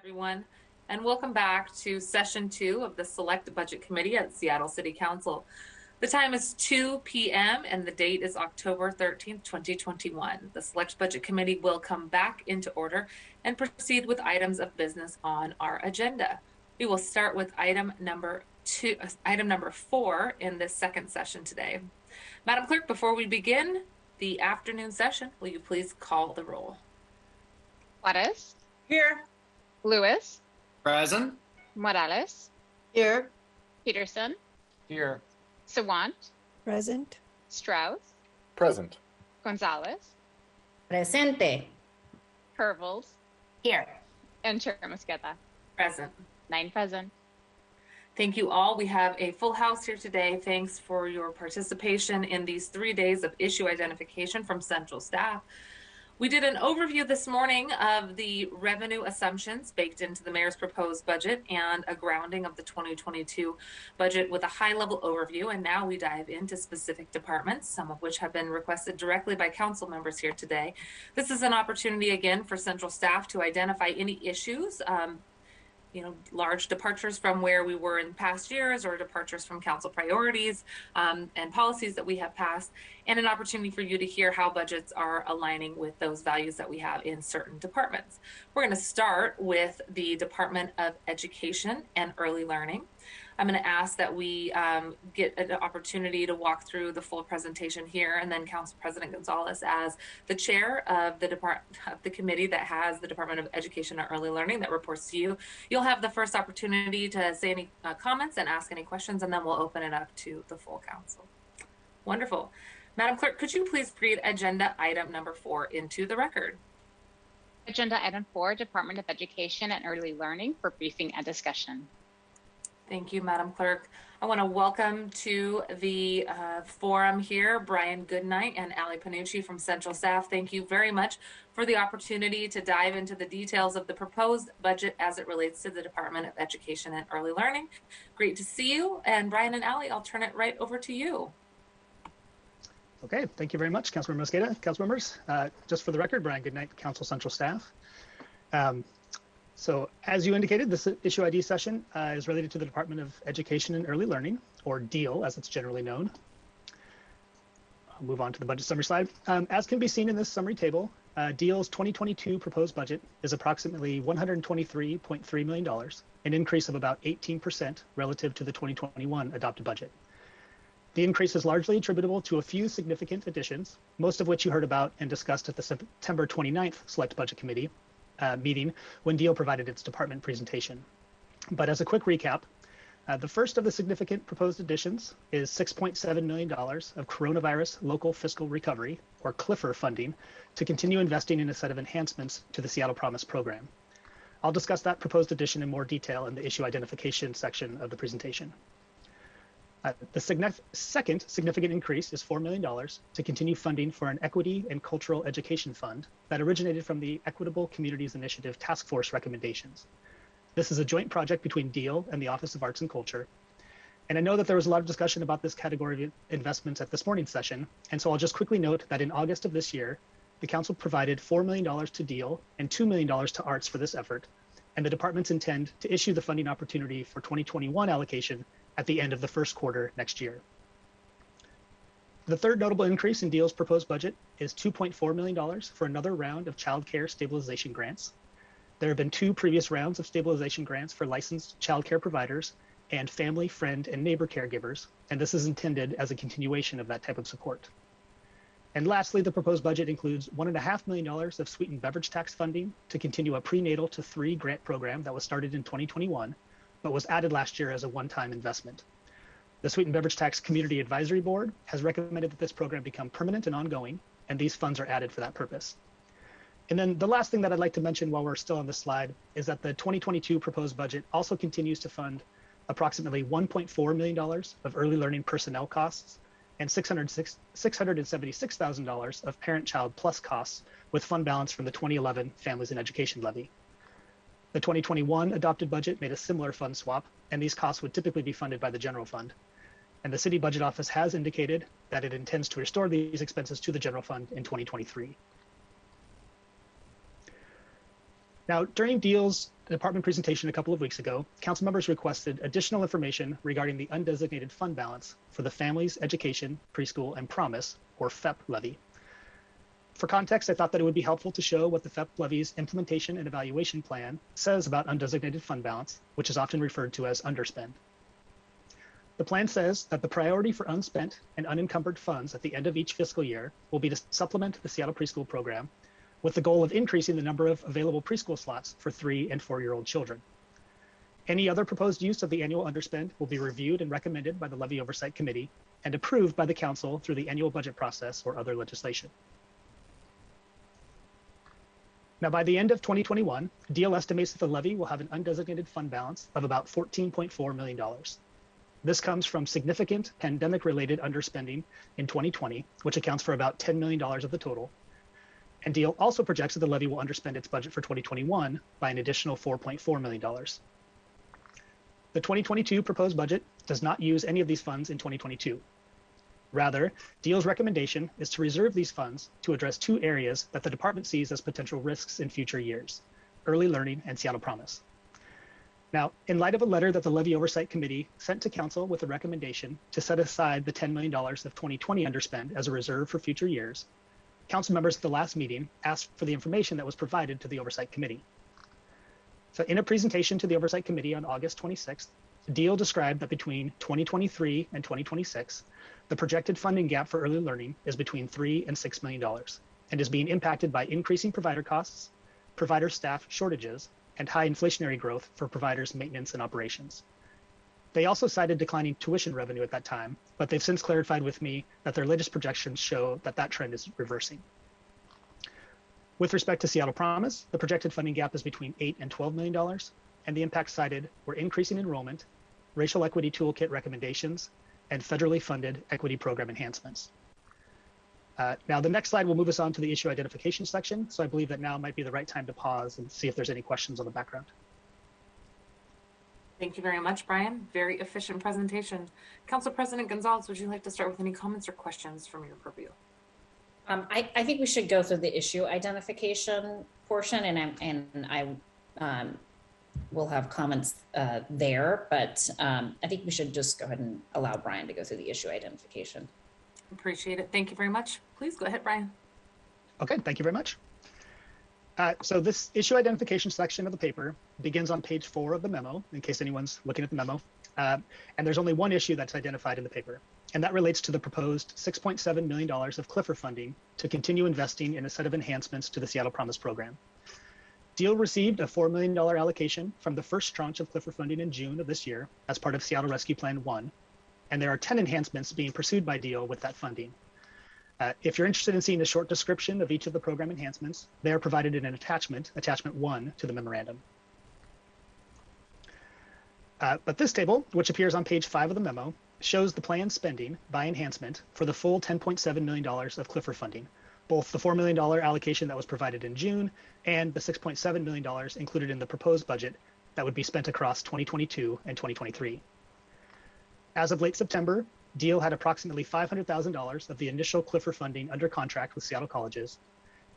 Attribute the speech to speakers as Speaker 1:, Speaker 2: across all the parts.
Speaker 1: Everyone, and welcome back to Session 2 of the Select Budget Committee at Seattle City Council. The time is 2 p.m. and the date is October 13th, 2021. The Select Budget Committee will come back into order and proceed with items of business on our agenda. We will start with item number 4 in this second session today. Madam Clerk, before we begin the afternoon session, will you please call the roll?
Speaker 2: Juarez.
Speaker 3: Here.
Speaker 2: Lewis.
Speaker 4: Present.
Speaker 2: Morales.
Speaker 3: Here.
Speaker 2: Peterson.
Speaker 4: Here.
Speaker 2: Sawant.
Speaker 5: Present.
Speaker 2: Strauss.
Speaker 4: Present.
Speaker 2: Gonzalez.
Speaker 6: Presente.
Speaker 2: Hervels.
Speaker 6: Here.
Speaker 2: And Chair Mosqueda.
Speaker 1: Present.
Speaker 2: 9 present.
Speaker 1: Thank you all. We have a full house here today. Thanks for your participation in these 3 days of issue identification from central staff. We did an overview this morning of the revenue assumptions baked into the mayor's proposed budget and a grounding of the 2022 budget with a high-level overview. And now we dive into specific departments, some of which have been requested directly by council members here today. This is an opportunity again for central staff to identify any issues, large departures from where we were in past years or departures from council priorities and policies that we have passed, and an opportunity for you to hear how budgets are aligning with those values that we have in certain departments. We're going to start with the Department of Education and Early Learning. I'm going to ask that we get an opportunity to walk through the full presentation here, and then Council President Gonzalez, as the chair of the committee that has the Department of Education and Early Learning that reports to you. You'll have the first opportunity to say any comments and ask any questions, and then we'll open it up to the full council. Wonderful. Madam Clerk, could you please read agenda item number 4 into the record?
Speaker 2: Agenda item 4, Department of Education and Early Learning, for briefing and discussion.
Speaker 1: Thank you, Madam Clerk. I want to welcome to the forum here Brian Goodnight and Ali Panucci from Central Staff. Thank you very much for the opportunity to dive into the details of the proposed budget as it relates to the Department of Education and Early Learning. Great to see you. And Brian and Ali, I'll turn it right over to you.
Speaker 7: Okay, thank you very much, Councilmember Mosqueda. Council members, just for the record, Brian Goodnight, Council Central Staff. So as you indicated, this issue ID session is related to the Department of Education and Early Learning, or DEAL as it's generally known. I'll move on to the budget summary slide. As can be seen in this summary table, DEAL's 2022 proposed budget is approximately $123.3 million, an increase of about 18% relative to the 2021 adopted budget. The increase is largely attributable to a few significant additions, most of which you heard about and discussed at the September 29th Select Budget Committee meeting when DEAL provided its department presentation. But as a quick recap, the first of the significant proposed additions is $6.7 million of coronavirus local fiscal recovery, or CLIFR funding, to continue investing in a set of enhancements to the Seattle Promise program. I'll discuss that proposed addition in more detail in the issue identification section of the presentation. The second significant increase is $4 million to continue funding for an equity and cultural education fund that originated from the Equitable Communities Initiative Task Force recommendations. This is a joint project between DEAL and the Office of Arts and Culture. And I know that there was a lot of discussion about this category of investments at this morning's session. And so I'll just quickly note that in August of this year, the council provided $4 million to DEAL and $2 million to arts for this effort. And the departments intend to issue the funding opportunity for 2021 allocation at the end of the first quarter next year. The third notable increase in DEAL's proposed budget is $2.4 million for another round of child care stabilization grants. There have been 2 previous rounds of stabilization grants for licensed child care providers and family, friend, and neighbor caregivers, and this is intended as a continuation of that type of support. And lastly, the proposed budget includes $1.5 million of sweetened beverage tax funding to continue a prenatal to 3 grant program that was started in 2021, but was added last year as a one-time investment. The Sweetened Beverage Tax Community Advisory Board has recommended that this program become permanent and ongoing, and these funds are added for that purpose. And then the last thing that I'd like to mention while we're still on this slide is that the 2022 proposed budget also continues to fund approximately $1.4 million of early learning personnel costs and $676,000 of Parent-Child Plus costs with fund balance from the 2011 Families and Education Levy. The 2021 adopted budget made a similar fund swap, and these costs would typically be funded by the general fund. And the City Budget Office has indicated that it intends to restore these expenses to the general fund in 2023. Now, during DEAL's department presentation a couple of weeks ago, council members requested additional information regarding the undesignated fund balance for the Families, Education, Preschool, and Promise, or FEP levy. For context, I thought that it would be helpful to show what the FEP levy's implementation and evaluation plan says about undesignated fund balance, which is often referred to as underspend. The plan says that the priority for unspent and unencumbered funds at the end of each fiscal year will be to supplement the Seattle preschool program with the goal of increasing the number of available preschool slots for 3 and 4-year-old children. Any other proposed use of the annual underspend will be reviewed and recommended by the Levy Oversight Committee and approved by the Council through the annual budget process or other legislation. Now, by the end of 2021, DL estimates that the levy will have an undesignated fund balance of about $14.4 million. This comes from significant pandemic-related underspending in 2020, which accounts for about $10 million of the total. And DL also projects that the levy will underspend its budget for 2021 by an additional $4.4 million. The 2022 proposed budget does not use any of these funds in 2022. Rather, DL's recommendation is to reserve these funds to address 2 areas that the department sees as potential risks in future years: early learning and Seattle Promise. Now, in light of a letter that the Levy Oversight Committee sent to Council with a recommendation to set aside the $10 million of 2020 underspend as a reserve for future years, Council members at the last meeting asked for the information that was provided to the Oversight Committee. So in a presentation to the Oversight Committee on August 26th, DL described that between 2023 and 2026, the projected funding gap for early learning is between $3 and $6 million and is being impacted by increasing provider costs, provider staff shortages, and high inflationary growth for providers' maintenance and operations. They also cited declining tuition revenue at that time, but they've since clarified with me that their latest projections show that that trend is reversing. With respect to Seattle Promise, the projected funding gap is between $8 and $12 million, and the impacts cited were increasing enrollment, racial equity toolkit recommendations, and federally funded equity program enhancements. Now, the next slide will move us on to the issue identification section, so I believe that now might be the right time to pause and see if there's any questions on the background.
Speaker 1: Thank you very much, Brian. Very efficient presentation. Council President Gonzalez, would you like to start with any comments or questions from your purview?
Speaker 6: I think we should go through the issue identification portion, and I will have comments there, but I think we should just go ahead and allow Brian to go through the issue identification.
Speaker 1: Appreciate it. Thank you very much. Please go ahead, Brian.
Speaker 7: Okay, thank you very much. So this issue identification section of the paper begins on page 4 of the memo, in case anyone's looking at the memo. And there's only one issue that's identified in the paper, and that relates to the proposed $6.7 million of Cliffer funding to continue investing in a set of enhancements to the Seattle Promise program. DEAL received a $4 million allocation from the first tranche of Cliffer funding in June of this year as part of Seattle Rescue Plan 1, and there are 10 enhancements being pursued by DEAL with that funding. If you're interested in seeing a short description of each of the program enhancements, they are provided in an attachment 1 to the memorandum. But this table, which appears on page 5 of the memo, shows the planned spending by enhancement for the full $10.7 million of Cliffer funding, both the $4 million allocation that was provided in June and the $6.7 million included in the proposed budget that would be spent across 2022 and 2023. As of late September, DEAL had approximately $500,000 of the initial Cliffer funding under contract with Seattle colleges,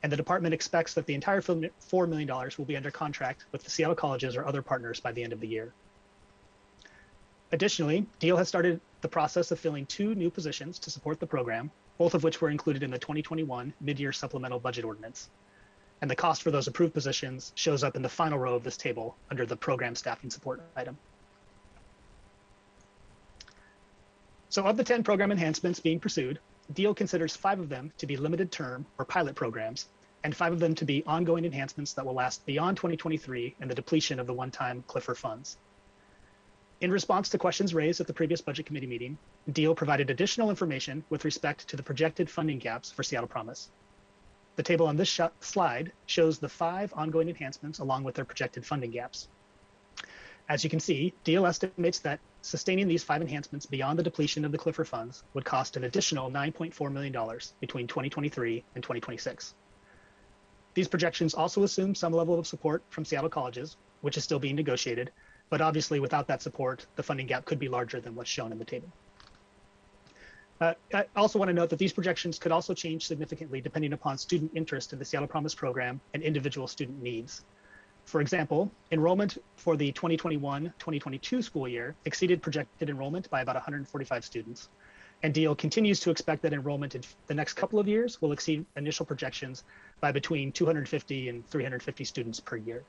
Speaker 7: and the department expects that the entire $4 million will be under contract with the Seattle colleges or other partners by the end of the year. Additionally, DEAL has started the process of filling 2 new positions to support the program, both of which were included in the 2021 mid-year supplemental budget ordinance. And the cost for those approved positions shows up in the final row of this table under the program staffing support item. So of the 10 program enhancements being pursued, DEAL considers 5 of them to be limited term or pilot programs, and 5 of them to be ongoing enhancements that will last beyond 2023 and the depletion of the one-time Cliffer funds. In response to questions raised at the previous budget committee meeting, DEAL provided additional information with respect to the projected funding gaps for Seattle Promise. The table on this slide shows the 5 ongoing enhancements along with their projected funding gaps. As you can see, DEAL estimates that sustaining these 5 enhancements beyond the depletion of the Cliffer funds would cost an additional $9.4 million between 2023 and 2026. These projections also assume some level of support from Seattle colleges, which is still being negotiated, but obviously without that support, the funding gap could be larger than what's shown in the table. I also want to note that these projections could also change significantly depending upon student interest in the Seattle Promise program and individual student needs. For example, enrollment for the 2021-2022 school year exceeded projected enrollment by about 145 students. And DEAL continues to expect that enrollment in the next couple of years will exceed initial projections by between 250 and 350 students per year.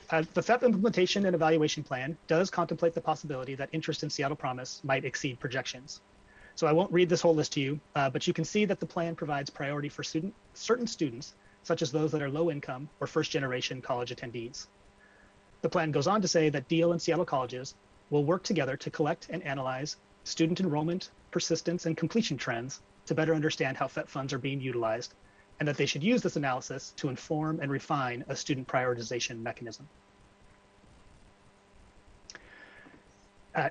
Speaker 7: The FEP implementation and evaluation plan does contemplate the possibility that interest in Seattle Promise might exceed projections. So I won't read this whole list to you, but you can see that the plan provides priority for certain students, such as those that are low income or first generation college attendees. The plan goes on to say that DEAL and Seattle colleges will work together to collect and analyze student enrollment, persistence, and completion trends to better understand how FEP funds are being utilized, and that they should use this analysis to inform and refine a student prioritization mechanism.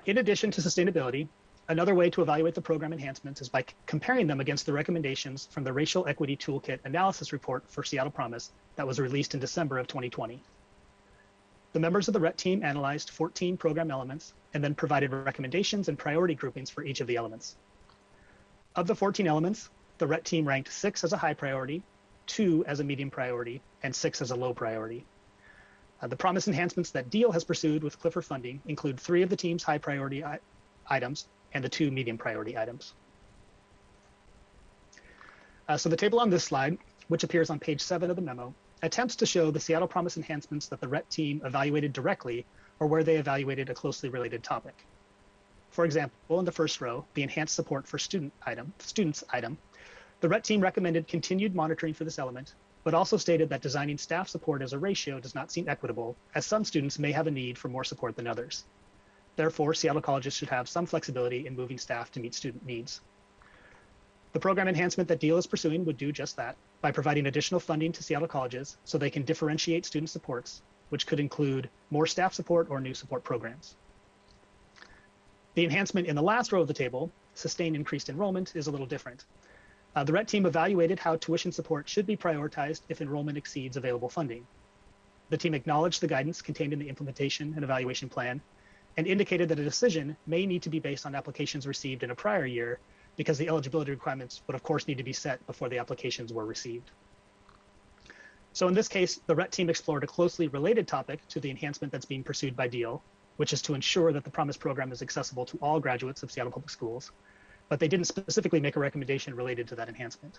Speaker 7: In addition to sustainability, another way to evaluate the program enhancements is by comparing them against the recommendations from the Racial Equity Toolkit Analysis Report for Seattle Promise that was released in December of 2020. The members of the RET team analyzed 14 program elements and then provided recommendations and priority groupings for each of the elements. Of the 14 elements, the RET team ranked 6 as a high priority, 2 as a medium priority, and 6 as a low priority. The promise enhancements that DEAL has pursued with Clifford funding include 3 of the team's high priority items and the 2 medium priority items. So the table on this slide, which appears on page 7 of the memo, attempts to show the Seattle Promise enhancements that the RET team evaluated directly or where they evaluated a closely related topic. For example, in the first row, the enhanced support for students item, the RET team recommended continued monitoring for this element, but also stated that designing staff support as a ratio does not seem equitable, as some students may have a need for more support than others. Therefore, Seattle colleges should have some flexibility in moving staff to meet student needs. The program enhancement that DEAL is pursuing would do just that by providing additional funding to Seattle colleges so they can differentiate student supports, which could include more staff support or new support programs. The enhancement in the last row of the table, sustained increased enrollment, is a little different. The RET team evaluated how tuition support should be prioritized if enrollment exceeds available funding. The team acknowledged the guidance contained in the implementation and evaluation plan and indicated that a decision may need to be based on applications received in a prior year because the eligibility requirements would of course need to be set before the applications were received. So in this case, the RET team explored a closely related topic to the enhancement that's being pursued by DEAL, which is to ensure that the Promise program is accessible to all graduates of Seattle Public Schools, but they didn't specifically make a recommendation related to that enhancement.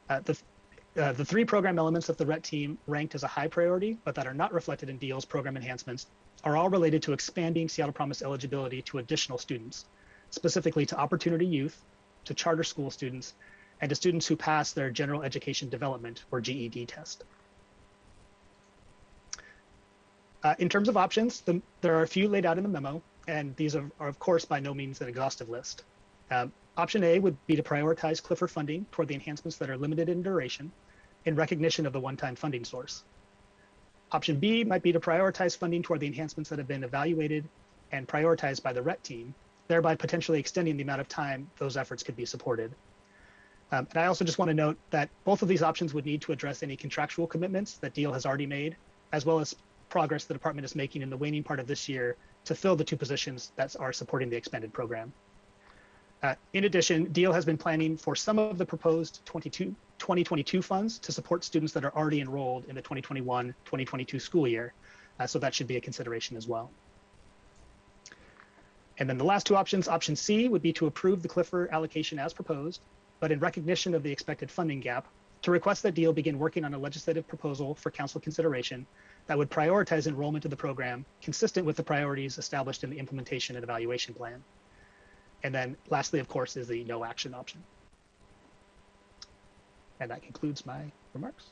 Speaker 7: The 3 program elements that the RET team ranked as a high priority, but that are not reflected in DEAL's program enhancements, are all related to expanding Seattle Promise eligibility to additional students, specifically to opportunity youth, to charter school students, and to students who pass their general education development or GED test. In terms of options, there are a few laid out in the memo, and these are of course by no means an exhaustive list. Option A would be to prioritize Clifford funding toward the enhancements that are limited in duration in recognition of the one-time funding source. Option B might be to prioritize funding toward the enhancements that have been evaluated and prioritized by the RET team, thereby potentially extending the amount of time those efforts could be supported. And I also just want to note that both of these options would need to address any contractual commitments that DEAL has already made, as well as progress the department is making in the waning part of this year to fill the 2 positions that are supporting the expanded program. In addition, DEAL has been planning for some of the proposed 2022 funds to support students that are already enrolled in the 2021-2022 school year, so that should be a consideration as well. And then the last 2 options, option C would be to approve the Clifford allocation as proposed, but in recognition of the expected funding gap, to request that DEAL begin working on a legislative proposal for council consideration that would prioritize enrollment of the program consistent with the priorities established in the implementation and evaluation plan. And then lastly, of course, is the no action option. And that concludes my remarks.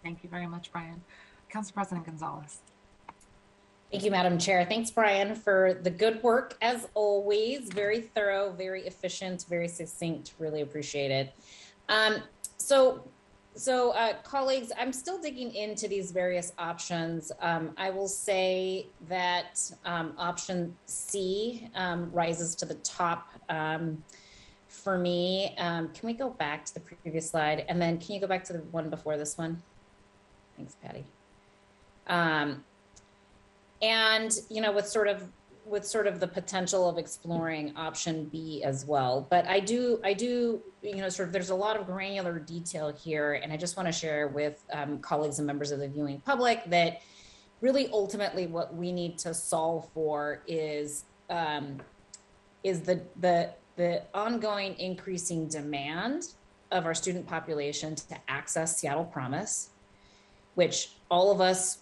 Speaker 1: Thank you very much, Brian. Council President Gonzalez.
Speaker 6: Thank you, Madam Chair. Thanks, Brian, for the good work as always. Very thorough, very efficient, very succinct. Really appreciate it. Colleagues, I'm still digging into these various options. I will say that option C rises to the top for me. Can we go back to the previous slide? And then can you go back to the one before this one? Thanks, Patty. And, you know, with sort of sort of the potential of exploring option B as well. But I do, sort of there's a lot of granular detail here, and I just want to share with colleagues and members of the viewing public that really ultimately what we need to solve for is the ongoing increasing demand of our student population to access Seattle Promise, which all of us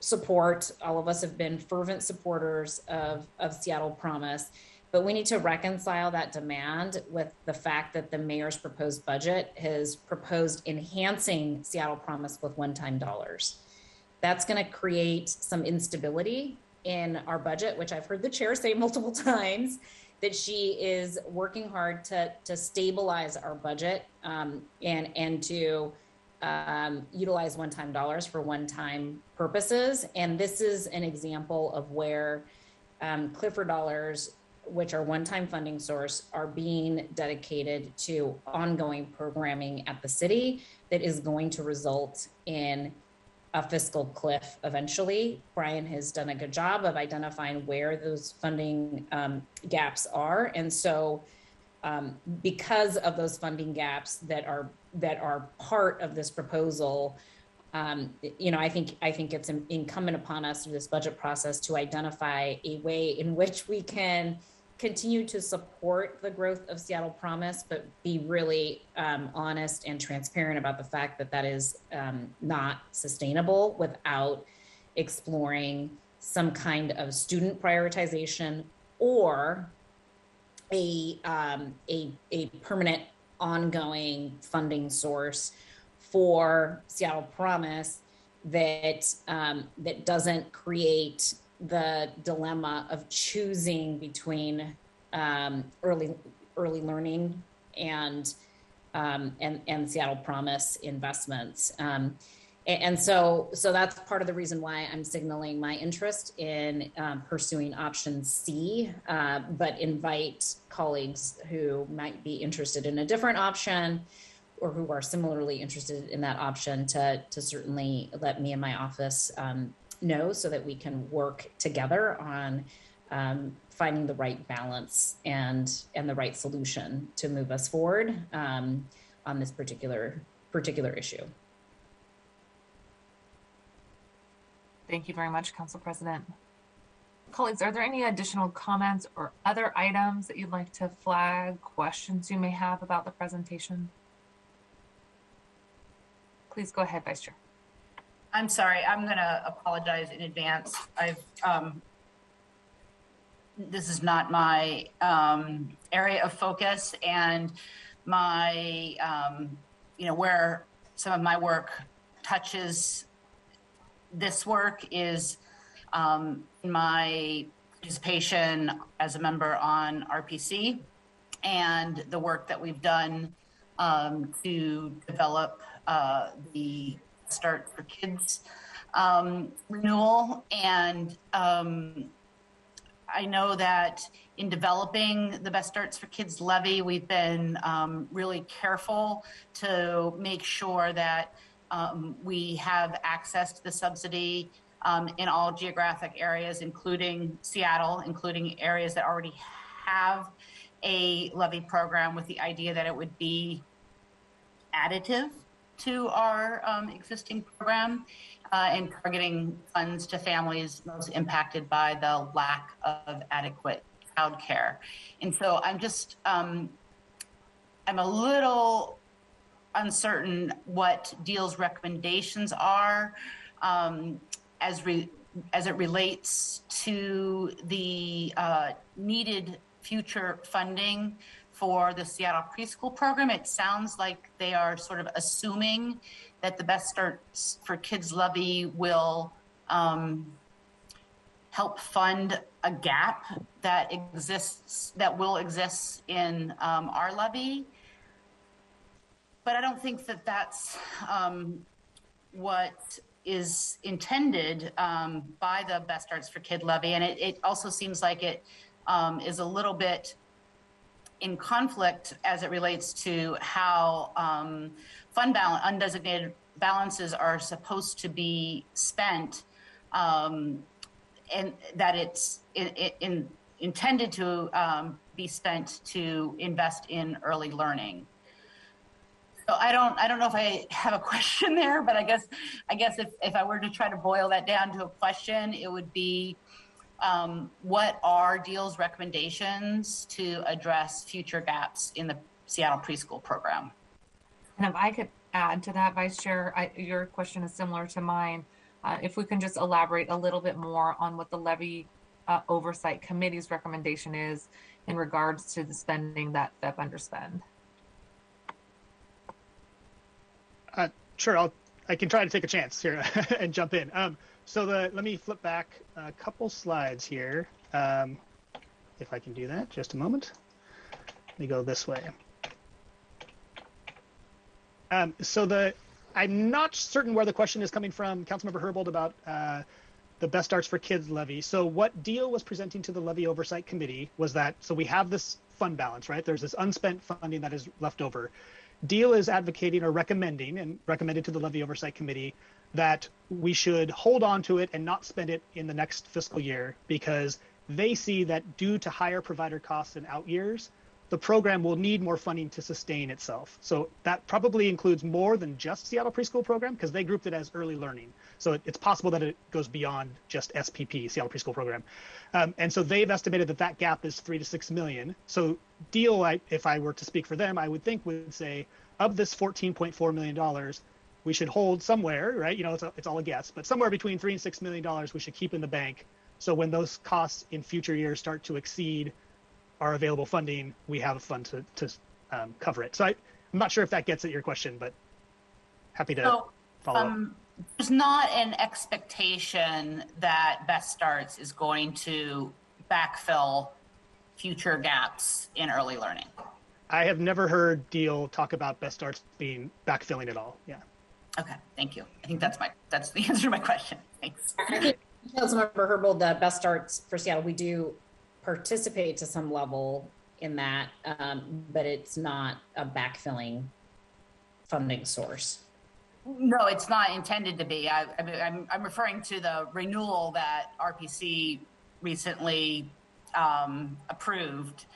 Speaker 6: support. All of us have been fervent supporters of Seattle Promise, but we need to reconcile that demand with the fact that the mayor's proposed budget has proposed enhancing Seattle Promise with one-time dollars. That's going to create some instability in our budget, which I've heard the chair say multiple times, that she is working hard to stabilize our budget and to utilize one-time dollars for one-time purposes. And this is an example of where Clifford dollars, which are one-time funding source, are being dedicated to ongoing programming at the city that is going to result in a fiscal cliff eventually. Brian has done a good job of identifying where those funding gaps are. And so because of those funding gaps that are part of this proposal, I think it's incumbent upon us through this budget process to identify a way in which we can continue to support the growth of Seattle Promise, but be really honest and transparent about the fact that that is not sustainable without exploring some kind of student prioritization or a permanent ongoing funding source for Seattle Promise that doesn't create the dilemma of choosing between early learning and Seattle Promise investments. And so that's part of the reason why I'm signaling my interest in pursuing option C, but invite colleagues who might be interested in a different option or who are similarly interested in that option to certainly let me and my office know, so that we can work together on finding the right balance and the right solution to move us forward on this particular issue.
Speaker 1: Thank you very much, Council President. Colleagues, are there any additional comments or other items that you'd like to flag, questions you may have about the presentation? Please go ahead, Vice Chair.
Speaker 3: I'm sorry, I'm going to apologize in advance. This is not my area of focus, and my, where some of my work touches this work is my participation as a member on RPC and the work that we've done to develop the Start for Kids renewal. And I know that in developing the Best Starts for Kids levy, we've been really careful to make sure that we have access to the subsidy in all geographic areas, including Seattle, including areas that already have a levy program, with the idea that it would be additive to our existing program and targeting funds to families most impacted by the lack of adequate childcare. And so I'm just, I'm a little uncertain what Deal's recommendations are as it relates to the needed future funding for the Seattle preschool program. It sounds like they are sort of assuming that the Best Starts for Kids levy will help fund a gap that will exist in our levy. But I don't think that that's what is intended by the Best Starts for Kid levy. And it also seems like it is a little bit in conflict as it relates to how undesignated balances are supposed to be spent and that it's intended to be spent to invest in early learning. So I don't know if I have a question there, but I guess if I were to try to boil that down to a question, it would be, what are Deal's recommendations to address future gaps in the Seattle preschool program?
Speaker 1: And if I could add to that, Vice Chair, your question is similar to mine. If we can just elaborate a little bit more on what the Levy Oversight Committee's recommendation is in regards to the spending that FEP underspend.
Speaker 7: Sure, I can try to take a chance here and jump in. Let me flip back a couple slides here. If I can do that, just a moment. Let me go this way. I'm not certain where the question is coming from, Councilmember Herbold, about the Best Starts for Kids levy. So what Deal was presenting to the Levy Oversight Committee was that, so we have this fund balance, right? There's this unspent funding that is left over. Deal is advocating or recommending, and recommended to the Levy Oversight Committee, that we should hold on to it and not spend it in the next fiscal year, because they see that due to higher provider costs in out years, the program will need more funding to sustain itself. So that probably includes more than just Seattle Preschool Program, because they grouped it as early learning. So it's possible that it goes beyond just SPP, Seattle Preschool Program. And so they've estimated that gap is $3 to $6 million. So Deal, if I were to speak for them, I would think would say, of this $14.4 million, we should hold somewhere, right? It's all a guess, but somewhere between $3 and $6 million we should keep in the bank. So when those costs in future years start to exceed our available funding, we have a fund to cover it. So I'm not sure if that gets at your question, but happy to follow up.
Speaker 3: There's not an expectation that Best Starts is going to backfill future gaps in early learning.
Speaker 7: I have never heard Deal talk about Best Starts being backfilling at all. Yeah.
Speaker 3: Okay, thank you. I think that's the answer to my question. Thanks.
Speaker 6: I think, Councilmember Herbold, the Best Starts for Seattle, we do participate to some level in that, but it's not a backfilling funding source.
Speaker 3: No, it's not intended to be. I'm referring to the renewal that RPC recently approved,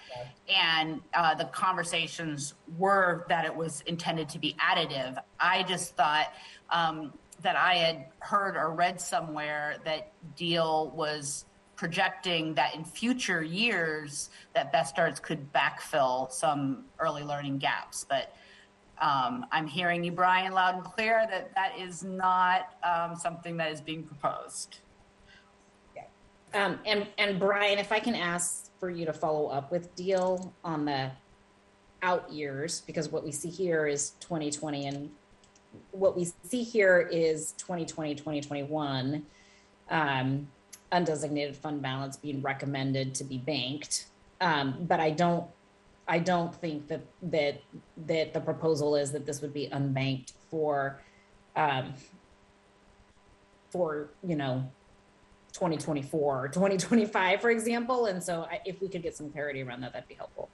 Speaker 3: and the conversations were that it was intended to be additive. I just thought that I had heard or read somewhere that Deal was projecting that in future years that Best Starts could backfill some early learning gaps, but I'm hearing you, Brian, loud and clear that is not something that is being proposed.
Speaker 6: And Brian, if I can ask for you to follow up with Deal on the out years, because what we see here is 2020 and what we see here is 2020, 2021, undesignated fund balance being recommended to be banked. But I don't think that the proposal is that this would be unbanked for 2024 or 2025, for example. And so if we could get some clarity around that, that'd be helpful.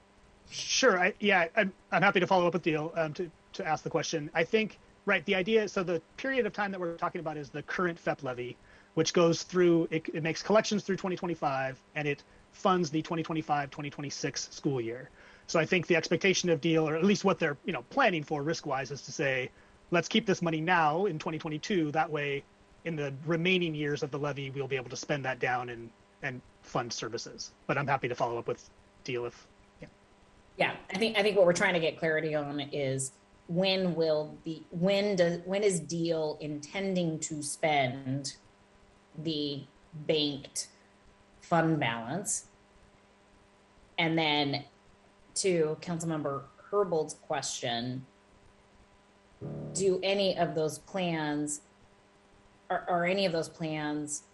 Speaker 7: Sure. I'm happy to follow up with Deal to ask the question. I think, right, the idea, so the period of time that we're talking about is the current FEP levy, which goes through, it makes collections through 2025, and it funds the 2025-2026 school year. So I think the expectation of Deal, or at least what they're planning for risk-wise, is to say, let's keep this money now in 2022. That way, in the remaining years of the levy, we'll be able to spend that down and fund services. But I'm happy to follow up with Deal if.
Speaker 6: Yeah, I think what we're trying to get clarity on is when is Deal intending to spend the banked fund balance? And then to Councilmember Herbold's question, do any of those plans are any of those plans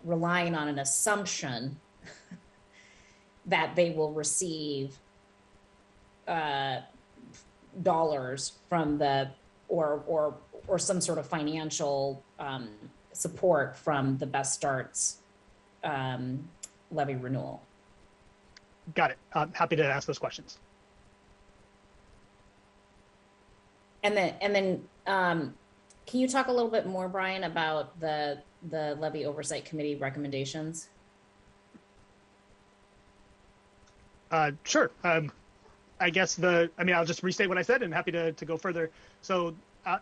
Speaker 6: relying on an assumption that they will receive dollars from or some sort of financial support from the Best Starts levy renewal?
Speaker 7: Got it. I'm happy to ask those questions.
Speaker 6: And then Can you talk a little bit more, Brian, about the Levy Oversight Committee recommendations?
Speaker 7: Sure. I guess I'll just restate what I said and happy to go further. So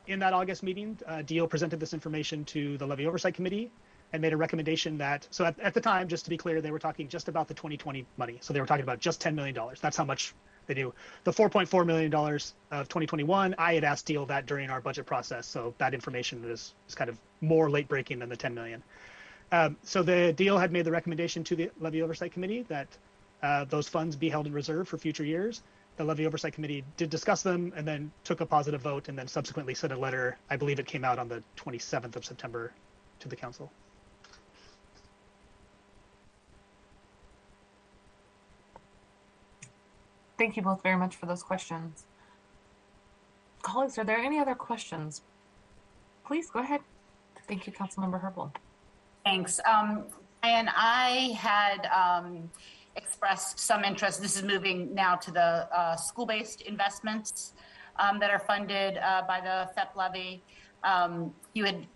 Speaker 7: in that August meeting, DO presented this information to the Levy Oversight Committee and made a recommendation that, so at the time, just to be clear, they were talking just about the 2020 money. So they were talking about just $10 million. That's how much they do. The $4.4 million of 2021, I had asked DO that during our budget process. So that information is kind of more late breaking than the 10 million. So the DO had made the recommendation to the Levy Oversight Committee that those funds be held in reserve for future years. The Levy Oversight Committee did discuss them and then took a positive vote and then subsequently sent a letter. I believe it came out on the 27th of September to the council.
Speaker 1: Thank you both very much for those questions. Colleagues, are there any other questions? Please go ahead. Thank you, Councilmember Herbold.
Speaker 3: Thanks. And I had expressed some interest. This is moving now to the school-based investments that are funded by the FEP levy. You had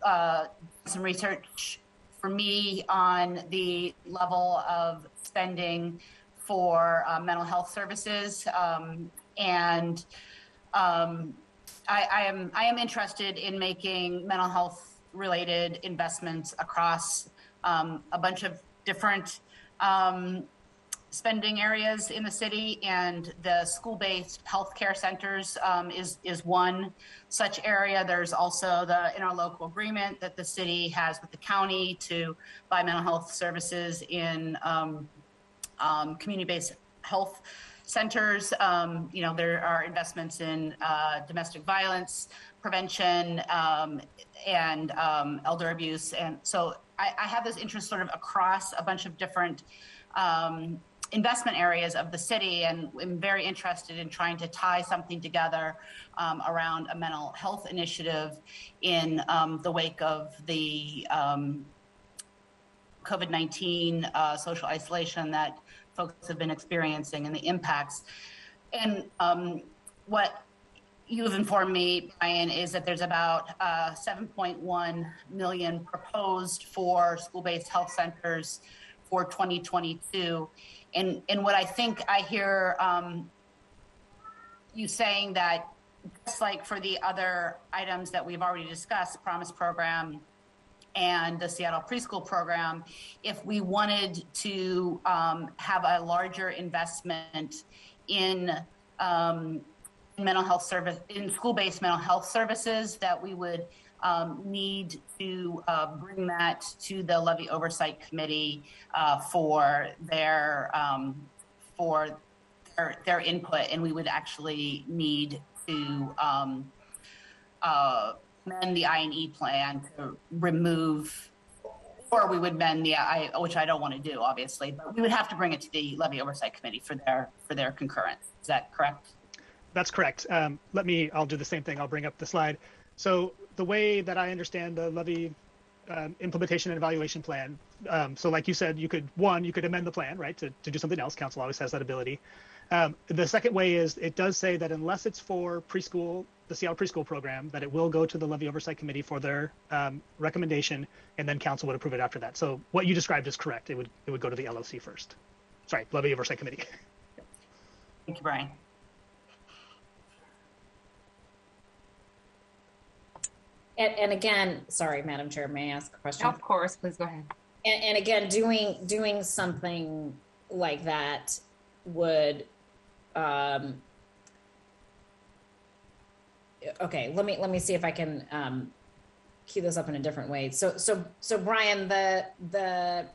Speaker 3: some research for me on the level of spending for mental health services, and I am interested in making mental health related investments across a bunch of different spending areas in the city, and the school-based healthcare centers is one such area. There's also the interlocal agreement that the city has with the county to buy mental health services in community-based health centers. There are investments in domestic violence prevention and elder abuse. And so I have this interest sort of across a bunch of different investment areas of the city, and I'm very interested in trying to tie something together around a mental health initiative in the wake of the COVID-19 social isolation that folks have been experiencing and the impacts. And what you have informed me, Brian, is that there's about 7.1 million proposed for school-based health centers for 2022. And what I think I hear you saying that, just like for the other items that we've already discussed, Promise Program and the Seattle Preschool Program, if we wanted to have a larger investment in mental health service, in school-based mental health services, that we would need to bring that to the Levy Oversight Committee for their input, and we would actually need to amend the I&E plan to remove, or we would amend the which I don't want to do, obviously, but we would have to bring it to the Levy Oversight Committee for their concurrence. Is that correct?
Speaker 7: That's correct. I'll do the same thing. I'll bring up the slide. So the way that I understand the levy implementation and evaluation plan, so like you said, you could amend the plan, right, to do something else. Council always has that ability. The second way is it does say that unless it's for preschool, the Seattle Preschool Program, that it will go to the Levy Oversight Committee for their recommendation, and then council would approve it after that. So what you described is correct. It would go to the LOC first. Sorry, Levy Oversight Committee.
Speaker 3: Thank you, Brian.
Speaker 6: And again, sorry, Madam Chair, may I ask a question?
Speaker 1: Of course, please go ahead.
Speaker 6: And again, doing something like that would, okay, let me see if I can cue this up in a different way. So Brian, the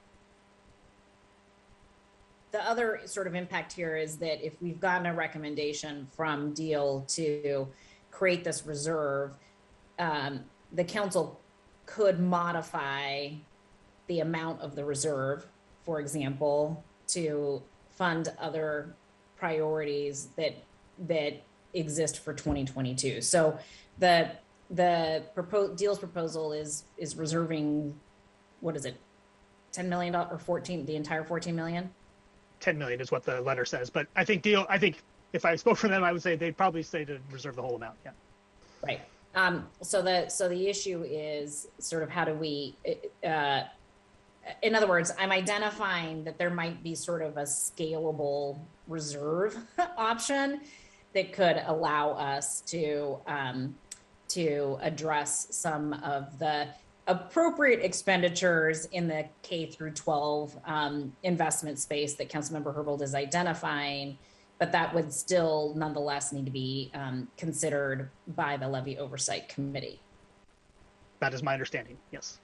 Speaker 6: other sort of impact here is that if we've gotten a recommendation from DEAL to create this reserve, the council could modify the amount of the reserve, for example, to fund other priorities that exist for 2022. So the DEAL's proposal is reserving, what is it, $10 million or 14, the entire 14 million?
Speaker 7: 10 million is what the letter says, but I think if I spoke for them, I would say they'd probably say to reserve the whole amount. Yeah.
Speaker 6: Right. So the issue is sort of how do we, in other words, I'm identifying that there might be sort of a scalable reserve option that could allow us to address some of the appropriate expenditures in the K through 12 investment space that Councilmember Herbold is identifying, but that would still nonetheless need to be considered by the Levy Oversight Committee.
Speaker 7: That is my understanding, yes.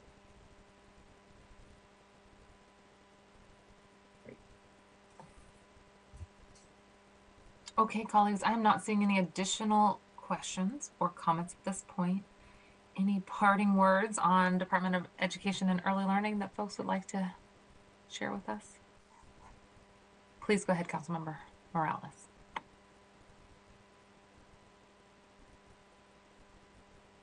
Speaker 1: Okay, colleagues, I'm not seeing any additional questions or comments at this point. Any parting words on Department of Education and Early Learning that folks would like to share with us? Please go ahead, Councilmember Morales.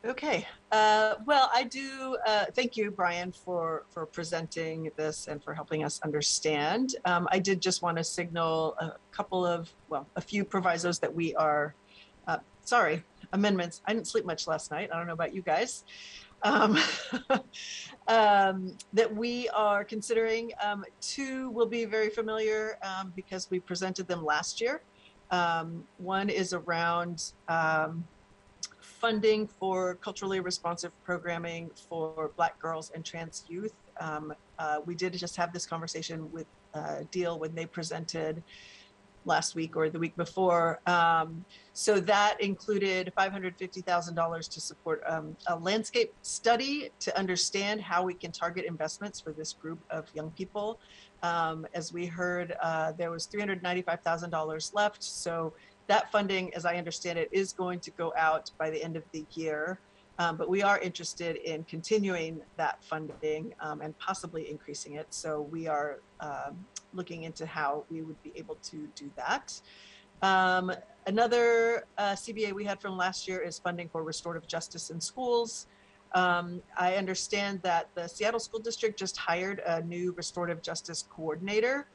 Speaker 5: Okay. Well, I do thank you, Brian, for presenting this and for helping us understand. I did just want to signal a few provisos that we are, amendments. I didn't sleep much last night. I don't know about you guys. That we are considering. Two will be very familiar because we presented them last year. One is around funding for culturally responsive programming for Black girls and trans youth. We did just have this conversation with Deal when they presented last week or the week before. So that included $550,000 to support a landscape study to understand how we can target investments for this group of young people. As we heard, there was $395,000 left. So that funding, as I understand it, is going to go out by the end of the year. But we are interested in continuing that funding and possibly increasing it. So we are looking into how we would be able to do that. Another CBA we had from last year is funding for restorative justice in schools. I understand that the Seattle School District just hired a new restorative justice coordinator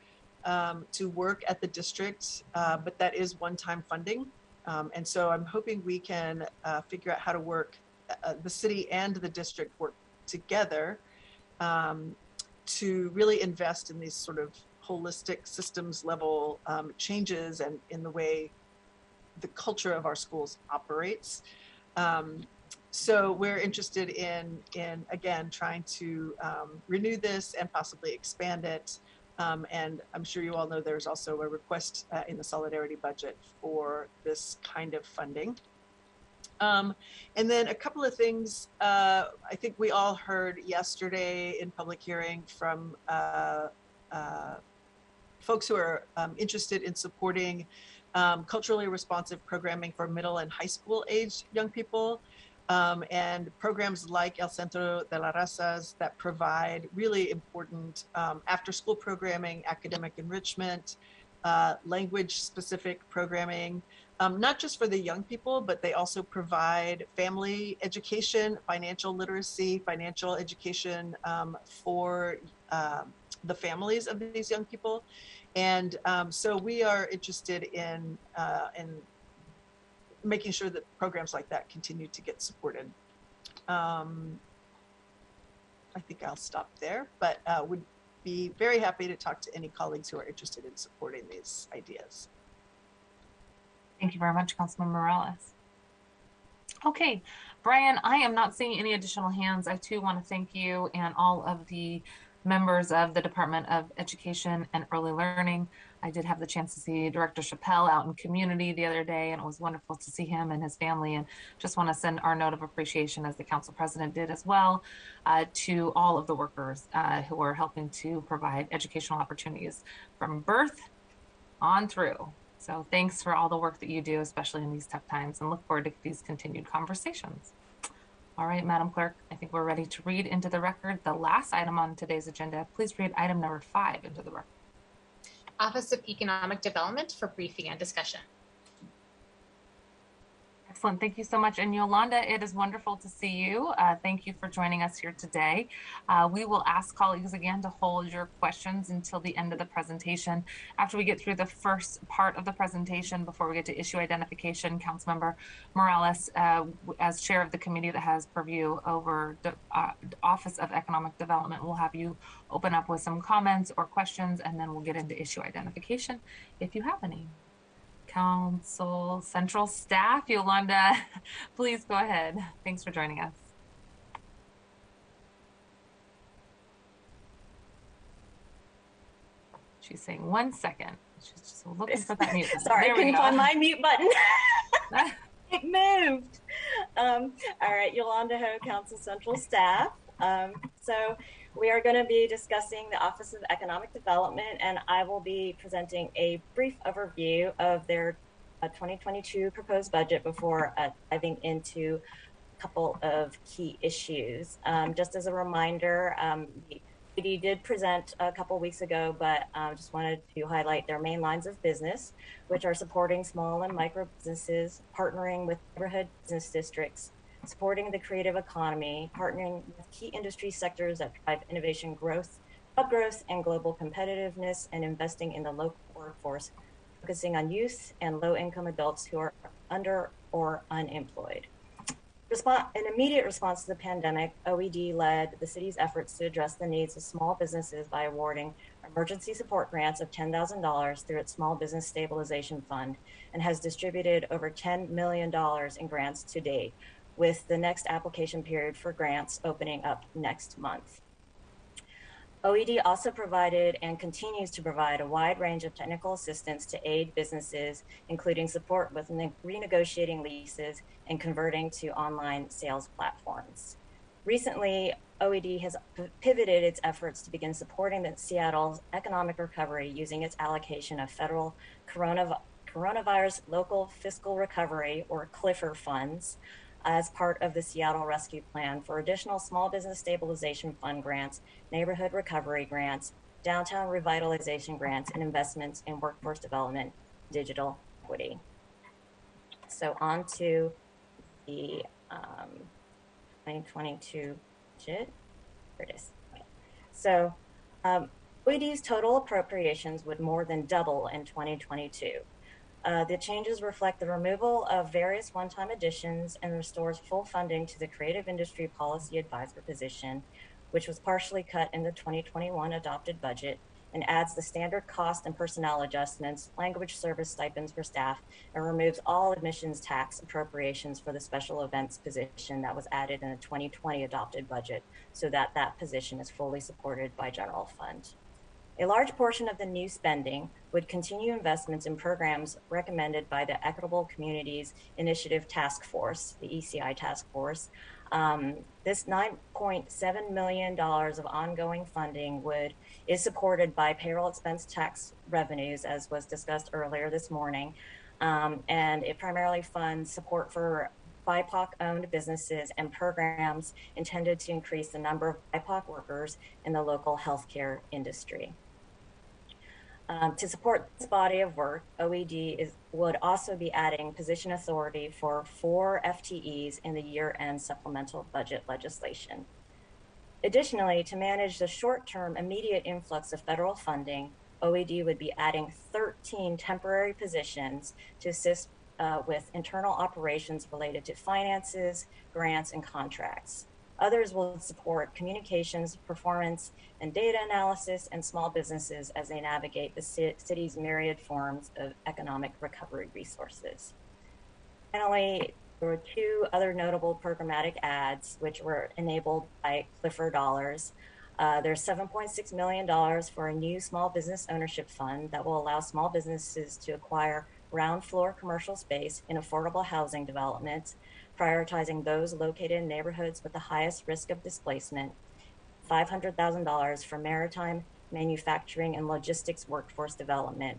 Speaker 5: to work at the district, but that is one-time funding. And so I'm hoping we can figure out how to work, the city and the district work together to really invest in these sort of holistic systems level changes and in the way the culture of our schools operates. So we're interested in again, trying to renew this and possibly expand it. And I'm sure you all know there's also a request in the solidarity budget for this kind of funding. And then a couple of things I think we all heard yesterday in public hearing from folks who are interested in supporting culturally responsive programming for middle and high school aged young people. And programs like El Centro de las Razas that provide really important after-school programming, academic enrichment, language-specific programming, not just for the young people, but they also provide family education, financial literacy, financial education for the families of these young people. And so we are interested in making sure that programs like that continue to get supported. I think I'll stop there, but would be very happy to talk to any colleagues who are interested in supporting these ideas.
Speaker 1: Thank you very much, Councilman Morales. Okay, Brian, I am not seeing any additional hands. I too want to thank you and all of the members of the Department of Education and Early Learning. I did have the chance to see Director Chappelle out in community the other day, and it was wonderful to see him and his family, and just want to send our note of appreciation, as the council president did as well, to all of the workers who are helping to provide educational opportunities from birth on through. So thanks for all the work that you do, especially in these tough times, and look forward to these continued conversations. All right, Madam Clerk, I think we're ready to read into the record the last item on today's agenda. Please read item number 5 into the record.
Speaker 2: Office of Economic Development for briefing and discussion.
Speaker 1: Excellent. Thank you so much. And Yolanda, it is wonderful to see you. Thank you for joining us here today. We will ask colleagues again to hold your questions until the end of the presentation. After we get through the first part of the presentation, before we get to issue identification, Councilmember Morales, as chair of the committee that has purview over the Office of Economic Development, will have you open up with some comments or questions, and then we'll get into issue identification if you have any. Council Central staff, Yolanda, please go ahead. Thanks for joining us. She's saying 1 second. She's just looking for that mute button.
Speaker 8: Sorry,
Speaker 1: There
Speaker 8: I couldn't find my mute button. It moved. All right, Yolanda Ho, Council Central staff. So we are going to be discussing the Office of Economic Development, and I will be presenting a brief overview of their 2022 proposed budget before diving into a couple of key issues. Just as a reminder, the PD did present a couple weeks ago, but just wanted to highlight their main lines of business, which are supporting small and micro businesses, partnering with neighborhood business districts, supporting the creative economy, partnering with key industry sectors that drive innovation growth, job growth, and global competitiveness, and investing in the local workforce, focusing on youth and low-income adults who are under or unemployed. In immediate response to the pandemic, OED led the city's efforts to address the needs of small businesses by awarding emergency support grants of $10,000 through its Small Business Stabilization Fund, and has distributed over $10 million in grants to date, with the next application period for grants opening up next month. OED also provided and continues to provide a wide range of technical assistance to aid businesses, including support with renegotiating leases and converting to online sales platforms. Recently, OED has pivoted its efforts to begin supporting the Seattle's economic recovery using its allocation of federal coronavirus local fiscal recovery, or CLIFR funds, as part of the Seattle Rescue Plan for additional Small Business Stabilization Fund grants, neighborhood recovery grants, downtown revitalization grants, and investments in workforce development, digital equity. So on to the 2022 budget. Here it is. Okay. So OED's total appropriations would more than double in 2022. The changes reflect the removal of various one-time additions and restores full funding to the Creative Industry Policy Advisor position, which was partially cut in the 2021 adopted budget, and adds the standard cost and personnel adjustments, language service stipends for staff, and removes all admissions tax appropriations for the special events position that was added in the 2020 adopted budget, so that that position is fully supported by general fund. A large portion of the new spending would continue investments in programs recommended by the Equitable Communities Initiative Task Force, the ECI Task Force. This $9.7 million of ongoing funding is supported by payroll expense tax revenues, as was discussed earlier this morning. And it primarily funds support for BIPOC-owned businesses and programs intended to increase the number of BIPOC workers in the local healthcare industry. To support this body of work, OED would also be adding position authority for 4 FTEs in the year-end supplemental budget legislation. Additionally, to manage the short-term immediate influx of federal funding, OED would be adding 13 temporary positions to assist with internal operations related to finances, grants, and contracts. Others will support communications, performance, and data analysis, and small businesses as they navigate the city's myriad forms of economic recovery resources. Finally, there were 2 other notable programmatic adds, which were enabled by CLIFR dollars. There's $7.6 million for a new small business ownership fund that will allow small businesses to acquire ground floor commercial space in affordable housing developments, prioritizing those located in neighborhoods with the highest risk of displacement, $500,000 for maritime, manufacturing, and logistics workforce development,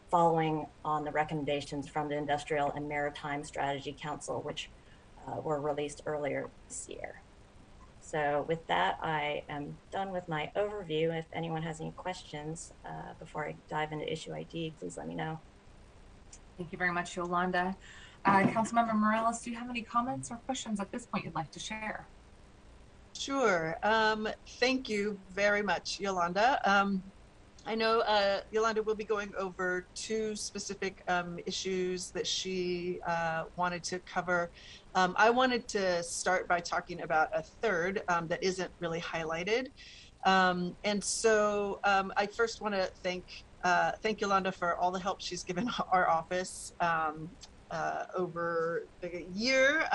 Speaker 8: following on the recommendations from the Industrial and Maritime Strategy Council, which were released earlier this year. So with that, I am done with my overview. If anyone has any questions before I dive into issue ID, please let me know.
Speaker 1: Thank you very much, Yolanda. Councilmember Morales, do you have any comments or questions at this point you'd like to share?
Speaker 5: Sure. Thank you very much, Yolanda. I know Yolanda will be going over two specific issues that she wanted to cover. I wanted to start by talking about a third that isn't really highlighted. And so I first want to thank Yolanda for all the help she's given our office over the year,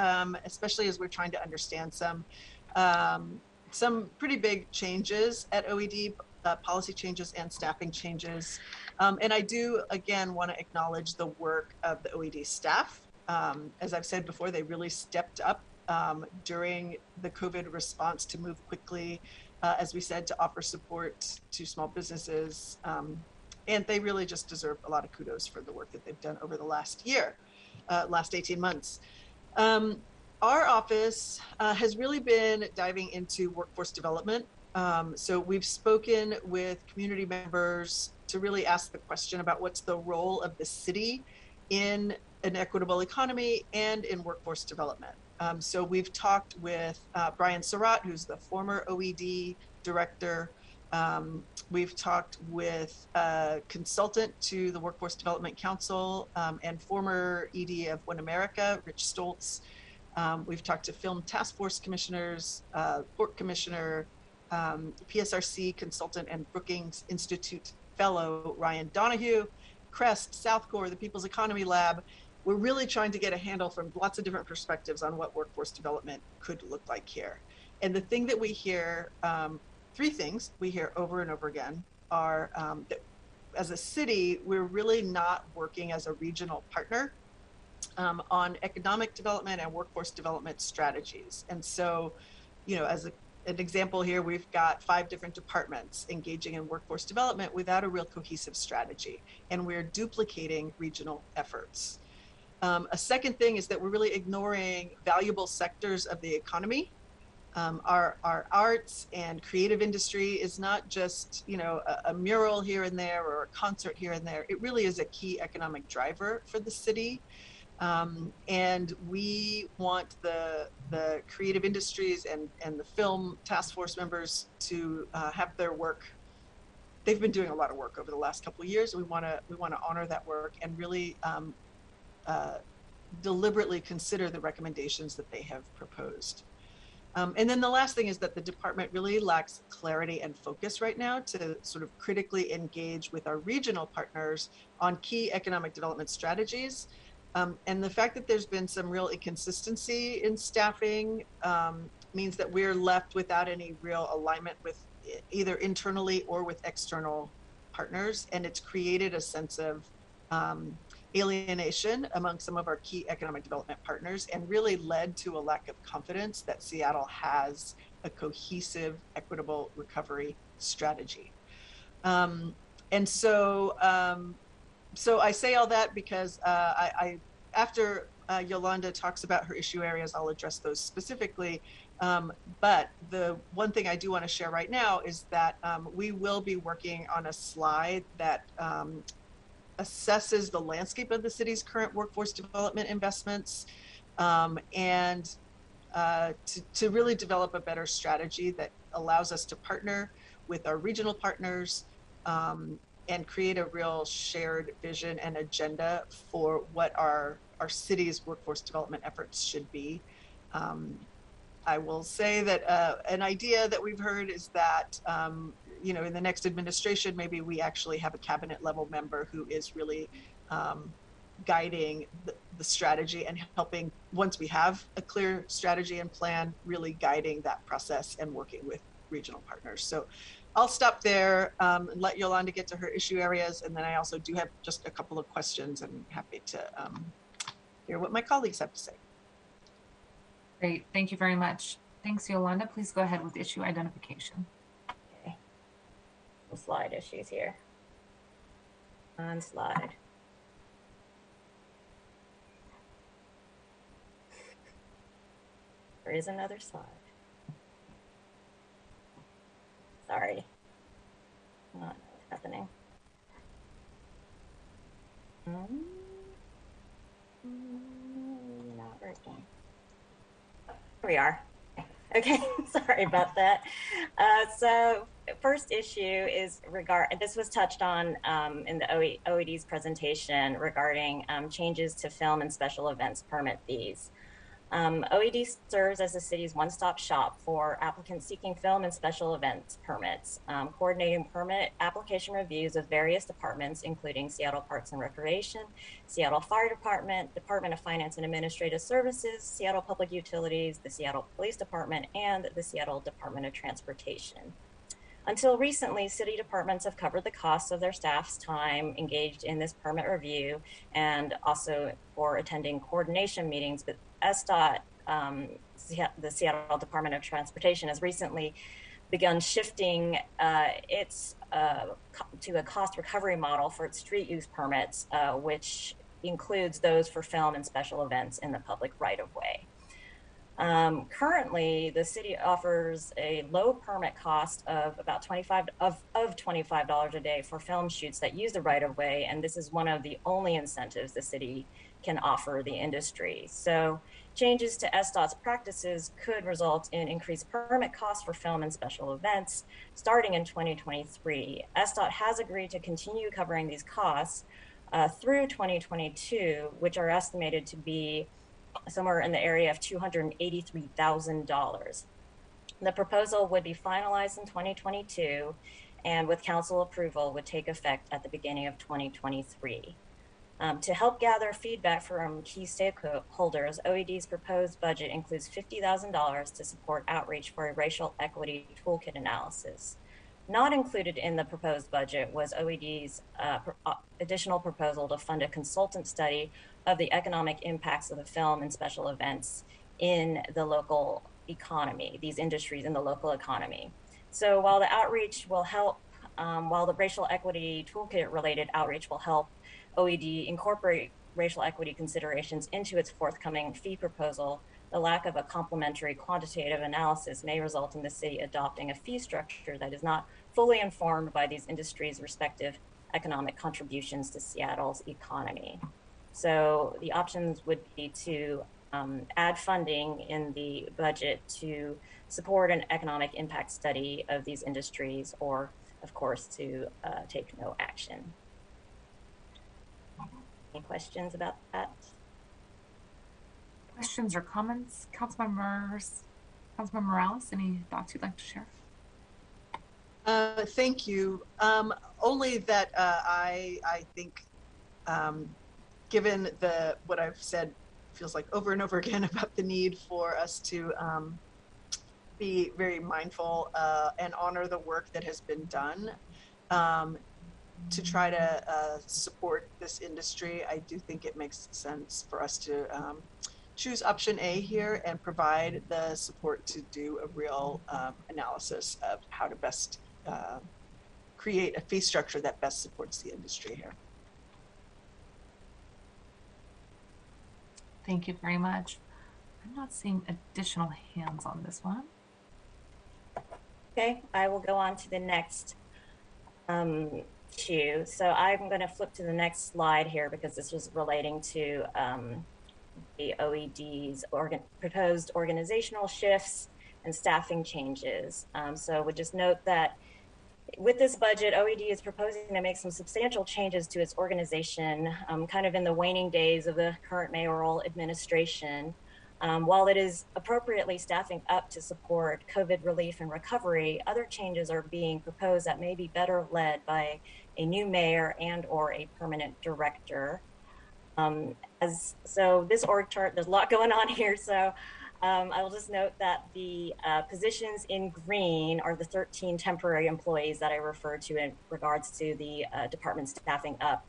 Speaker 5: especially as we're trying to understand some pretty big changes at OED, policy changes and staffing changes. And I do, again, want to acknowledge the work of the OED staff. As I've said before, they really stepped up during the COVID response to move quickly, as we said, to offer support to small businesses. And they really just deserve a lot of kudos for the work that they've done over the last year, last 18 months. Our office has really been diving into workforce development. So we've spoken with community members to really ask the question about what's the role of the city in an equitable economy and in workforce development. So we've talked with Brian Surratt, who's the former OED director. We've talked with a consultant to the Workforce Development Council and former ED of One America, Rich Stoltz. We've talked to film task force commissioners, port commissioner, PSRC consultant and Brookings Institute fellow Ryan Donahue, CREST, Southcore, the People's Economy Lab. We're really trying to get a handle from lots of different perspectives on what workforce development could look like here. And the thing that we hear, three things we hear over and over again are that as a city, we're really not working as a regional partner on economic development and workforce development strategies. And so, you know, as an example here, we've got 5 different departments engaging in workforce development without a real cohesive strategy, and we're duplicating regional efforts. A second thing is that we're really ignoring valuable sectors of the economy. Our arts and creative industry is not just, you know, a mural here and there or a concert here and there. It really is a key economic driver for the city. And we want the creative industries and the film task force members to have their work. They've been doing a lot of work over the last couple of years. We want to honor that work and really deliberately consider the recommendations that they have proposed. And then the last thing is that the department really lacks clarity and focus right now to sort of critically engage with our regional partners on key economic development strategies. And the fact that there's been some real inconsistency in staffing means that we're left without any real alignment with either internally or with external partners. And it's created a sense of alienation among some of our key economic development partners and really led to a lack of confidence that Seattle has a cohesive, equitable recovery strategy. And so I say all that because after Yolanda talks about her issue areas, I'll address those specifically. But the one thing I do want to share right now is that we will be working on a slide that assesses the landscape of the city's current workforce development investments and to really develop a better strategy that allows us to partner with our regional partners and create a real shared vision and agenda for what our city's workforce development efforts should be. I will say that an idea that we've heard is that you know, in the next administration, maybe we actually have a cabinet level member who is really guiding the strategy and helping, once we have a clear strategy and plan, really guiding that process and working with regional partners. So I'll stop there and let Yolanda get to her issue areas. And then I also do have just a couple of questions and I'm happy to hear what my colleagues have to say.
Speaker 1: Great, thank you very much. Thanks, Yolanda. Please go ahead with issue identification.
Speaker 8: Okay. Some slide issues here. On slide. There is another slide. Sorry. Not happening. we are. Okay, sorry about that. So first issue is this was touched on in the OED's presentation regarding changes to film and special events permit fees. OED serves as the city's one-stop shop for applicants seeking film and special events permits, coordinating permit application reviews of various departments, including Seattle Parks and Recreation, Seattle Fire Department, Department of Finance and Administrative Services, Seattle Public Utilities, the Seattle Police Department, and the Seattle Department of Transportation. Until recently, city departments have covered the costs of their staff's time engaged in this permit review and also for attending coordination meetings, but SDOT, the Seattle Department of Transportation, has recently begun shifting its to a cost recovery model for its street use permits, which includes those for film and special events in the public right-of-way. Currently, the city offers a low permit cost of about $25 a day for film shoots that use the right-of-way, and this is one of the only incentives the city can offer the industry. So changes to SDOT's practices could result in increased permit costs for film and special events starting in 2023. SDOT has agreed to continue covering these costs through 2022, which are estimated to be somewhere in the area of $283,000. The proposal would be finalized in 2022 and with council approval would take effect at the beginning of 2023. To help gather feedback from key stakeholders, OED's proposed budget includes $50,000 to support outreach for a racial equity toolkit analysis. Not included in the proposed budget was OED's additional proposal to fund a consultant study of the economic impacts of the film and special events in the local economy, these industries in the local economy. So while the outreach will help, while the racial equity toolkit related outreach will help OED incorporate racial equity considerations into its forthcoming fee proposal, the lack of a complementary quantitative analysis may result in the city adopting a fee structure that is not fully informed by these industries' respective economic contributions to Seattle's economy. So the options would be to add funding in the budget to support an economic impact study of these industries, or of course to take no action. Any questions about that?
Speaker 1: Questions or comments? Councilmember Morales, any thoughts you'd like to share?
Speaker 5: Thank you. Only that I think, given what I've said, feels like over and over again about the need for us to be very mindful and honor the work that has been done to try to support this industry. I do think it makes sense for us to choose option A here and provide the support to do a real analysis of how to best create a fee structure that best supports the industry here.
Speaker 1: Thank you very much. I'm not seeing additional hands on this one.
Speaker 8: Okay, I will go on to the next issue. So I'm going to flip to the next slide here because this was relating to the OED's proposed organizational shifts and staffing changes. So would just note that with this budget, OED is proposing to make some substantial changes to its organization, kind of in the waning days of the current mayoral administration. While it is appropriately staffing up to support COVID relief and recovery, other changes are being proposed that may be better led by a new mayor and or a permanent director. So this org chart, there's a lot going on here. So I will just note that the positions in green are the 13 temporary employees that I referred to in regards to the department staffing up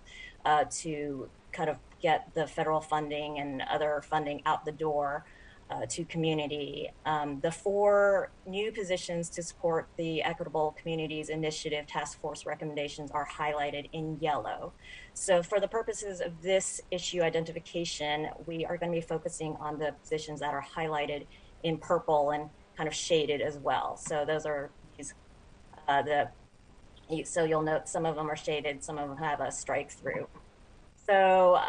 Speaker 8: to kind of get the federal funding and other funding out the door to community. The 4 new positions to support the Equitable Communities Initiative Task Force recommendations are highlighted in yellow. So for the purposes of this issue identification, we are going to be focusing on the positions that are highlighted in purple and kind of shaded as well. So those are these, so you'll note some of them are shaded, some of them have a strike through. So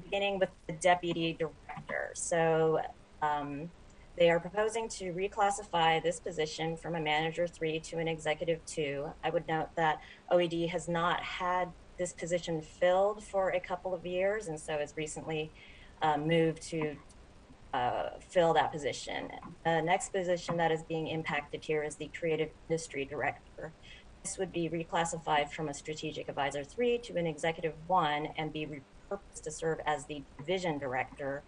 Speaker 8: beginning with the deputy director. So They are proposing to reclassify this position from a manager 3 to an executive 2. I would note that OED has not had this position filled for a couple of years, and so has recently moved to fill that position. The next position that is being impacted here is the creative industry director. This would be reclassified from a strategic advisor 3 to an executive 1 and be repurposed to serve as the division director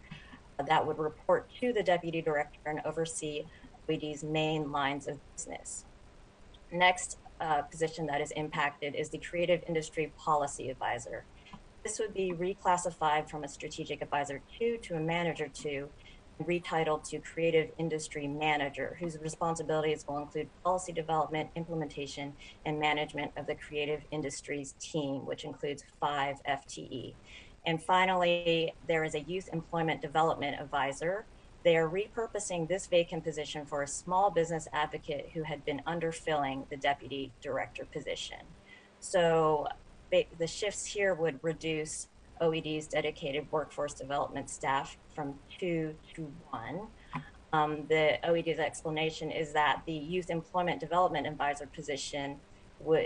Speaker 8: that would report to the deputy director and oversee OED's main lines of business. Next position that is impacted is the creative industry policy advisor. This would be reclassified from a strategic advisor 2 to a manager 2 and retitled to creative industry manager, whose responsibilities will include policy development, implementation, and management of the creative industries team, which includes 5 FTE. And finally, there is a youth employment development advisor. They are repurposing this vacant position for a small business advocate who had been underfilling the deputy director position. So the shifts here would reduce OED's dedicated workforce development staff from 2 to 1. The OED's explanation is that the youth employment development advisor position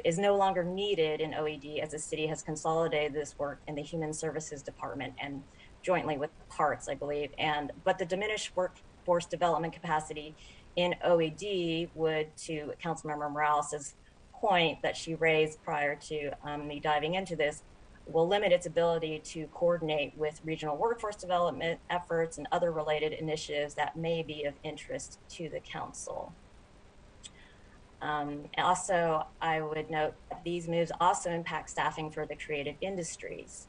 Speaker 8: is no longer needed in OED as the city has consolidated this work in the Human Services Department and jointly with parts, I believe. But the diminished workforce development capacity in OED would, to Councilmember Morales' point that she raised prior to me diving into this, will limit its ability to coordinate with regional workforce development efforts and other related initiatives that may be of interest to the council. Also, I would note that these moves also impact staffing for the creative industries.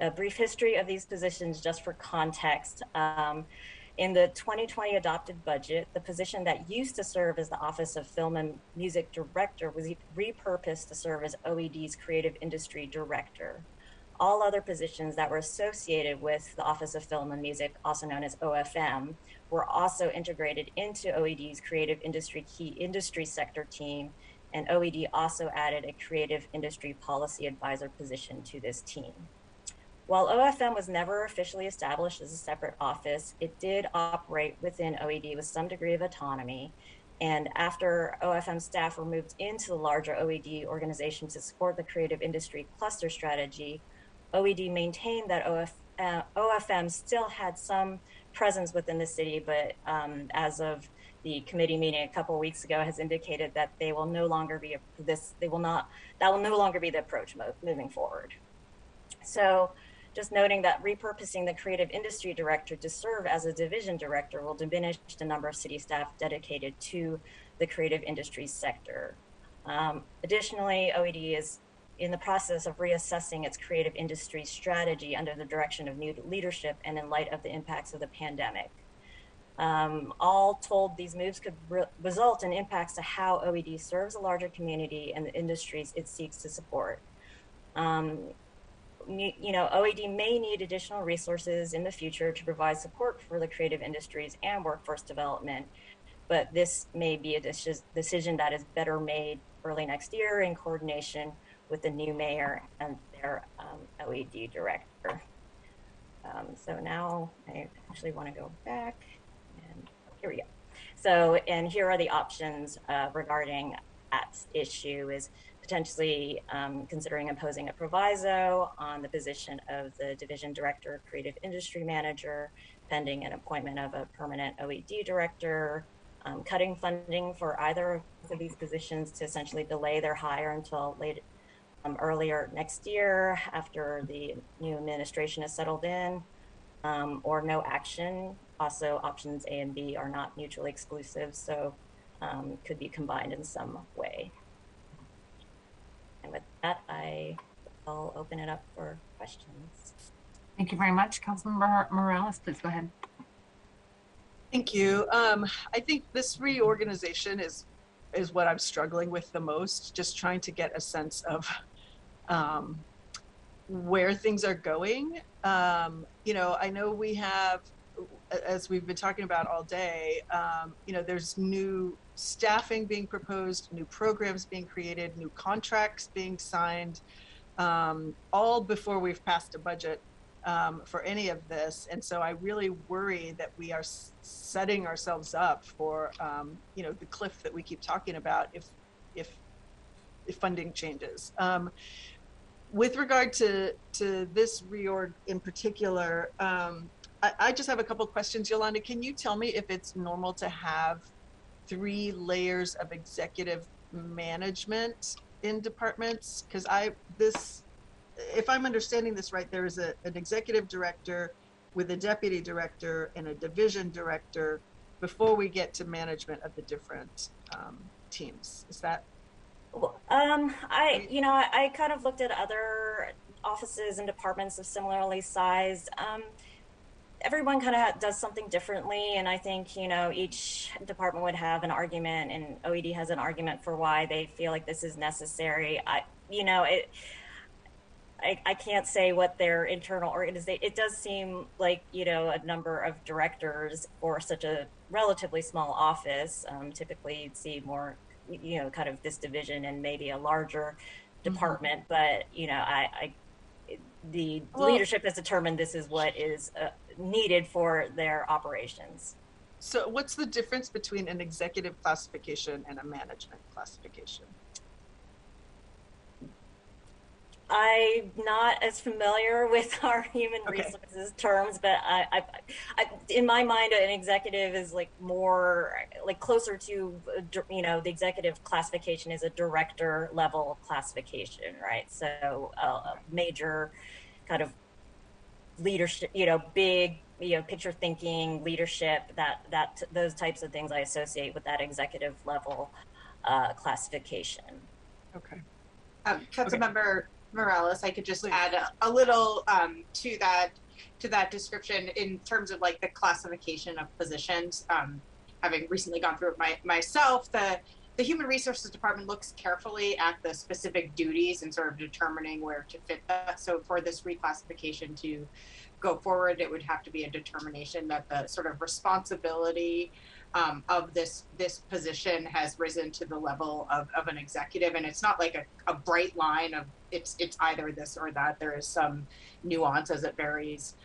Speaker 8: A brief history of these positions, just for context. In the 2020 adopted budget, the position that used to serve as the Office of Film and Music Director was repurposed to serve as OED's Creative Industry Director. All other positions that were associated with the Office of Film and Music, also known as OFM, were also integrated into OED's Creative Industry Key Industry Sector team, and OED also added a Creative Industry Policy Advisor position to this team. While OFM was never officially established as a separate office, it did operate within OED with some degree of autonomy. And after OFM staff were moved into the larger OED organization to support the creative industry cluster strategy, OED maintained that OFM still had some presence within the city, but as of the committee meeting a couple of weeks ago, has indicated that they will no longer be that will no longer be the approach moving forward. So, just noting that repurposing the creative industry director to serve as a division director will diminish the number of city staff dedicated to the creative industries sector. Additionally, OED is in the process of reassessing its creative industry strategy under the direction of new leadership and in light of the impacts of the pandemic. All told, these moves could result in impacts to how OED serves a larger community and the industries it seeks to support. OED may need additional resources in the future to provide support for the creative industries and workforce development, but this may be a decision that is better made early next year in coordination with the new mayor and their OED director. So now I actually want to go back, and here we go. So, and here are the options regarding that issue is potentially considering imposing a proviso on the position of the division director, creative industry manager, pending an appointment of a permanent OED director, cutting funding for either of these positions to essentially delay their hire until earlier next year after the new administration is settled in, or no action. Also, options A and B are not mutually exclusive, so could be combined in some way. And with that, I'll open it up for questions.
Speaker 1: Thank you very much. Councilmember Morales, please go ahead.
Speaker 5: Thank you. I think this reorganization is what I'm struggling with the most, just trying to get a sense of where things are going. I know we have, as we've been talking about all day, there's new staffing being proposed, new programs being created, new contracts being signed, all before we've passed a budget for any of this. And so I really worry that we are setting ourselves up for, the cliff that we keep talking about if funding changes. With regard to this reorg in particular, I just have a couple questions. Yolanda, can you tell me if it's normal to have 3 layers of executive management in departments? Because if I'm understanding this right, there is an executive director with a deputy director and a division director before we get to management of the different teams. Is that?
Speaker 8: I kind of looked at other offices and departments of similarly sized. Everyone kind of does something differently, and I think each department would have an argument, and OED has an argument for why they feel like this is necessary. I can't say what their internal organization. It does seem like a number of directors for such a relatively small office. Typically, you'd see more, kind of this division and maybe a larger department. But the leadership has determined this is what is needed for their operations.
Speaker 5: So, what's the difference between an executive classification and a management classification?
Speaker 8: I'm not as familiar with our human resources terms, but I, in my mind, an executive is more closer to, the executive classification is a director level classification, right? So a major kind of leadership, big, picture thinking, leadership, that those types of things I associate with that executive level classification.
Speaker 5: Okay.
Speaker 9: Councilmember Morales, I could just add a little to that description in terms of the classification of positions. Having recently gone through it myself, the Human Resources Department looks carefully at the specific duties and sort of determining where to fit that. So for this reclassification to go forward, it would have to be a determination that the sort of responsibility of this position has risen to the level of an executive, and it's not like a bright line of it's either this or that. There is some nuance as it varies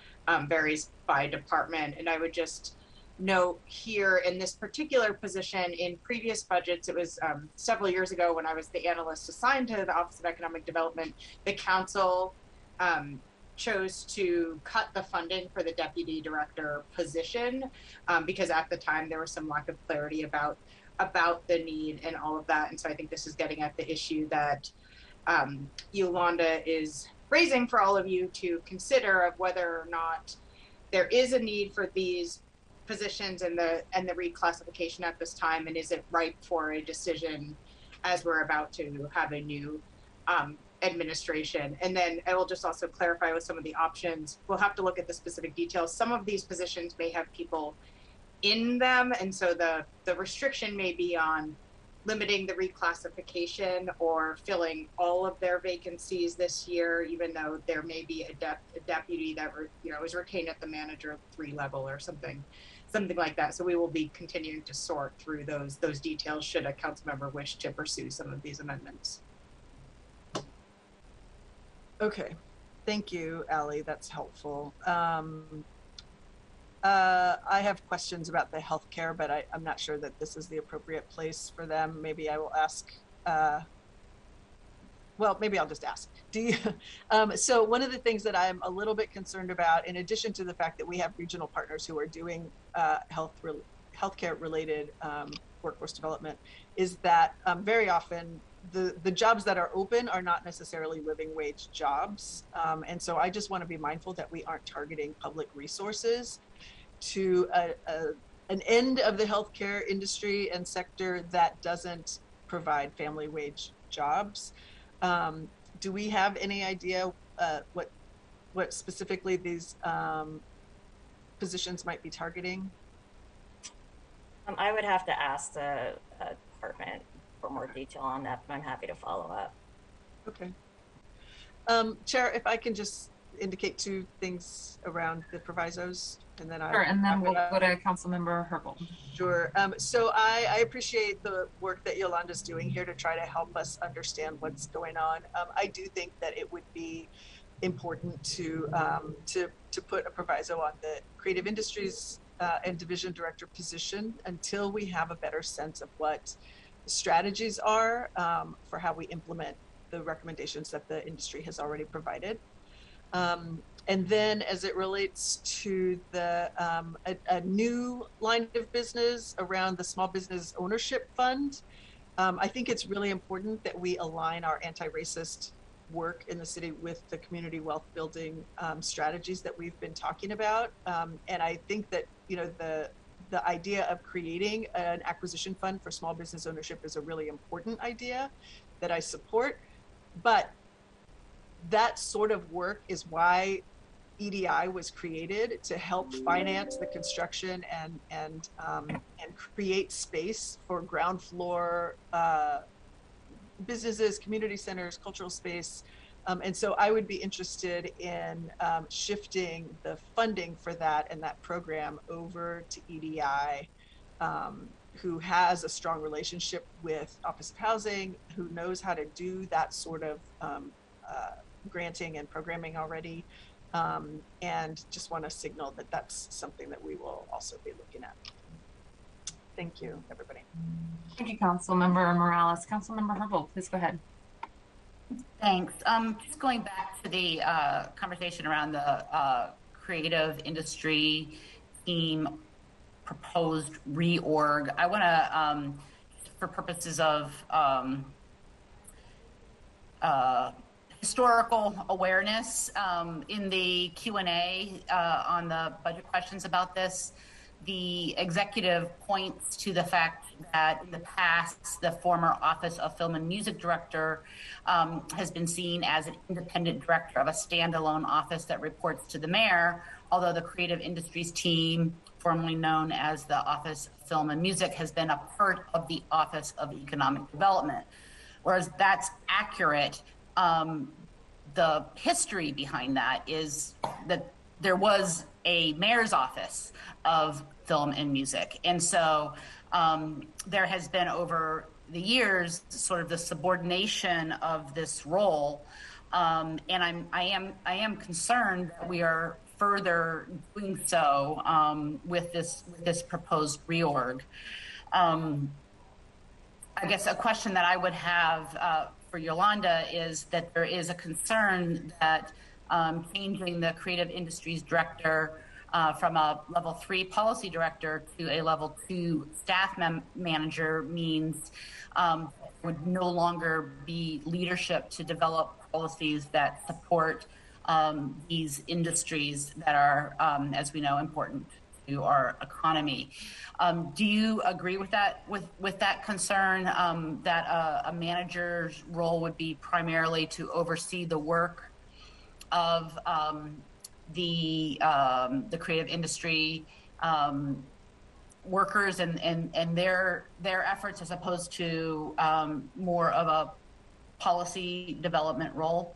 Speaker 9: by department. And I would just note here in this particular position, in previous budgets, it was several years ago when I was the analyst assigned to the Office of Economic Development, the council chose to cut the funding for the deputy director position because at the time there was some lack of clarity about the need and all of that. And so I think this is getting at the issue that Yolanda is raising for all of you to consider of whether or not there is a need for these positions and the reclassification at this time, and is it ripe for a decision as we're about to have a new administration. And then I will just also clarify with some of the options. We'll have to look at the specific details. Some of these positions may have people in them, and so the restriction may be on limiting the reclassification or filling all of their vacancies this year, even though there may be a deputy that is retained at the manager 3 level or something like that. So we will be continuing to sort through those details should a council member wish to pursue some of these amendments.
Speaker 5: Okay, thank you, Allie. That's helpful. I have questions about the healthcare, but I'm not sure that this is the appropriate place for them. Maybe I will ask. Maybe I'll just ask. Do you? So one of the things that I'm a little bit concerned about, in addition to the fact that we have regional partners who are doing healthcare related workforce development, is that very often the jobs that are open are not necessarily living wage jobs. And so I just want to be mindful that we aren't targeting public resources to an end of the healthcare industry and sector that doesn't provide family wage jobs. Do we have any idea what specifically these positions might be targeting?
Speaker 8: I would have to ask the department for more detail on that, but I'm happy to follow up.
Speaker 5: Okay. Chair, if I can just indicate 2 things around the provisos, and then
Speaker 1: we'll go to Councilmember Herbold.
Speaker 5: Sure. So I appreciate the work that Yolanda's doing here to try to help us understand what's going on. I do think that it would be important to put a proviso on the creative industries and division director position until we have a better sense of what the strategies are for how we implement the recommendations that the industry has already provided. And then as it relates to the a new line of business around the small business ownership fund, I think it's really important that we align our anti-racist work in the city with the community wealth building strategies that we've been talking about. And I think that, you know, the idea of creating an acquisition fund for small business ownership is a really important idea that I support. But that sort of work is why EDI was created, to help finance the construction and create space for ground floor businesses, community centers, cultural space. And so I would be interested in shifting the funding for that and that program over to EDI, who has a strong relationship with Office of Housing, who knows how to do that sort of granting and programming already. And just want to signal that that's something that we will also be looking at. Thank you, everybody.
Speaker 1: Thank you, Councilmember Morales. Councilmember Herbold, please go ahead.
Speaker 3: Thanks. Just going back to the conversation around the creative industry team proposed reorg, I want to, for purposes of historical awareness, in the Q&A on the budget questions about this, the executive points to the fact that in the past, the former Office of Film and Music Director has been seen as an independent director of a standalone office that reports to the mayor, although the creative industries team, formerly known as the Office of Film and Music, has been a part of the Office of Economic Development. Whereas that's accurate, the history behind that is that there was a mayor's office of film and music. And so there has been over the years sort of the subordination of this role. And I am concerned that we are further doing so with this proposed reorg. I guess a question that I would have for Yolanda is that there is a concern that changing the creative industries director from a level 3 policy director to a level 2 staff manager means would no longer be leadership to develop policies that support these industries that are, as we know, important to our economy. Do you agree with that concern that a manager's role would be primarily to oversee the work of the creative industry workers and their efforts, as opposed to more of a policy development role?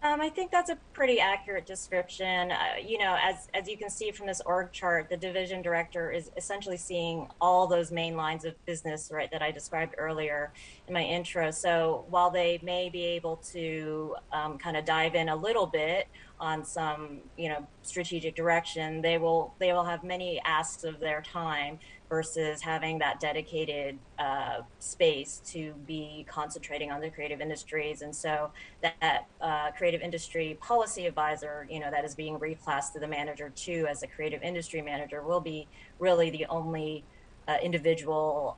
Speaker 8: I think that's a pretty accurate description. You know, as you can see from this org chart, the division director is essentially seeing all those main lines of business, right, that I described earlier in my intro. So while they may be able to kind of dive in a little bit on some, you know, strategic direction, they will have many asks of their time versus having that dedicated space to be concentrating on the creative industries. And so that creative industry policy advisor, you know, that is being reclassed to the manager too as a creative industry manager, will be really the only individual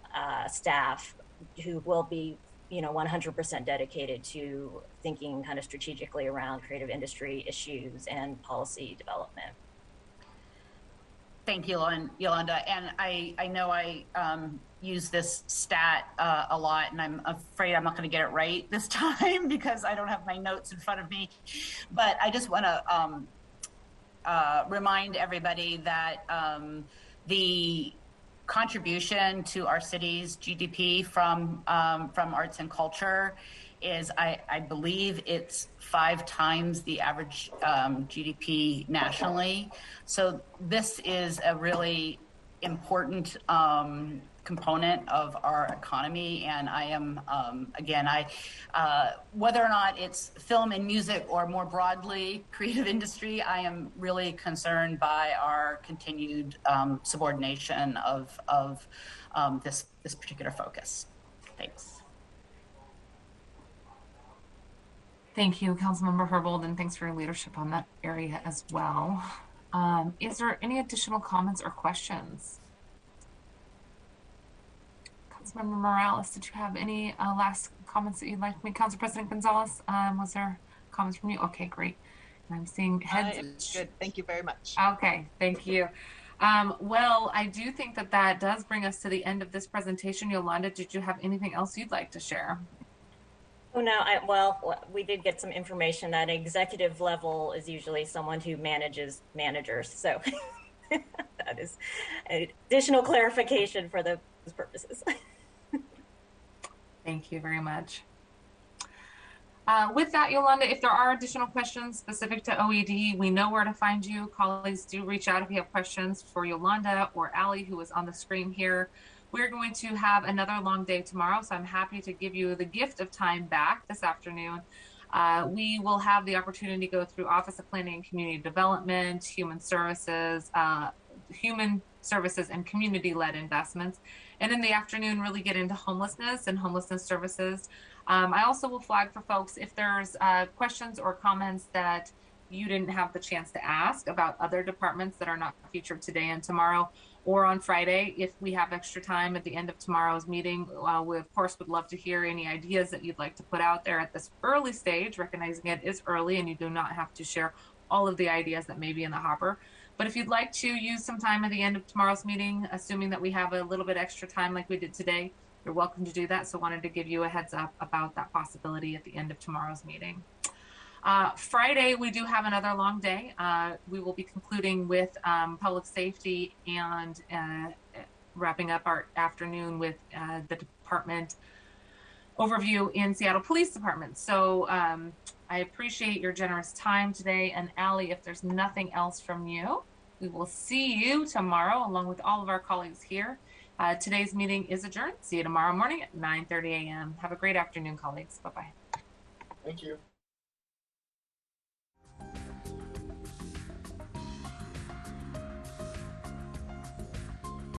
Speaker 8: staff who will be, you know, 100% dedicated to thinking kind of strategically around creative industry issues and policy development.
Speaker 3: Thank you, Yolanda. And I know I use this stat a lot, and I'm afraid I'm not going to get it right this time because I don't have my notes in front of me. But I just want to remind everybody that the contribution to our city's GDP from arts and culture is, I believe it's 5 times the average GDP nationally. So this is a really important component of our economy. And I am, again, whether or not it's film and music or more broadly creative industry, I am really concerned by our continued subordination of this particular focus. Thanks.
Speaker 1: Thank you, Councilmember Herbold, and thanks for your leadership on that area as well. Is there any additional comments or questions? Councilmember Morales, did you have any last comments that you'd like to make? Council President Gonzalez, was there comments from you? Okay, great. And I'm seeing heads.
Speaker 5: Good. Thank you very much.
Speaker 1: Okay, thank you. Well, I do think that does bring us to the end of this presentation. Yolanda, did you have anything else you'd like to share?
Speaker 8: Oh, no, well, we did get some information that executive level is usually someone who manages managers. So that is additional clarification for those purposes.
Speaker 1: Thank you very much. With that, Yolanda, if there are additional questions specific to OED, we know where to find you. Colleagues, do reach out if you have questions for Yolanda or Allie, who is on the screen here. We're going to have another long day tomorrow, so I'm happy to give you the gift of time back this afternoon. We will have the opportunity to go through Office of Planning and Community Development, Human Services, and community-led investments. And in the afternoon, really get into homelessness and homelessness services. I also will flag for folks if there's questions or comments that you didn't have the chance to ask about other departments that are not featured today and tomorrow, or on Friday, if we have extra time at the end of tomorrow's meeting. We, of course, would love to hear any ideas that you'd like to put out there at this early stage, recognizing it is early and you do not have to share all of the ideas that may be in the hopper. But if you'd like to use some time at the end of tomorrow's meeting, assuming that we have a little bit extra time like we did today, you're welcome to do that. So wanted to give you a heads up about that possibility at the end of tomorrow's meeting. Friday, we do have another long day. We will be concluding with public safety and wrapping up our afternoon with the department overview in Seattle Police Department. So I appreciate your generous time today. And Allie, if there's nothing else from you, we will see you tomorrow along with all of our colleagues here. Today's meeting is adjourned. See you tomorrow morning at 9:30 a.m. Have a great afternoon, colleagues. Bye-bye.
Speaker 4: Thank you.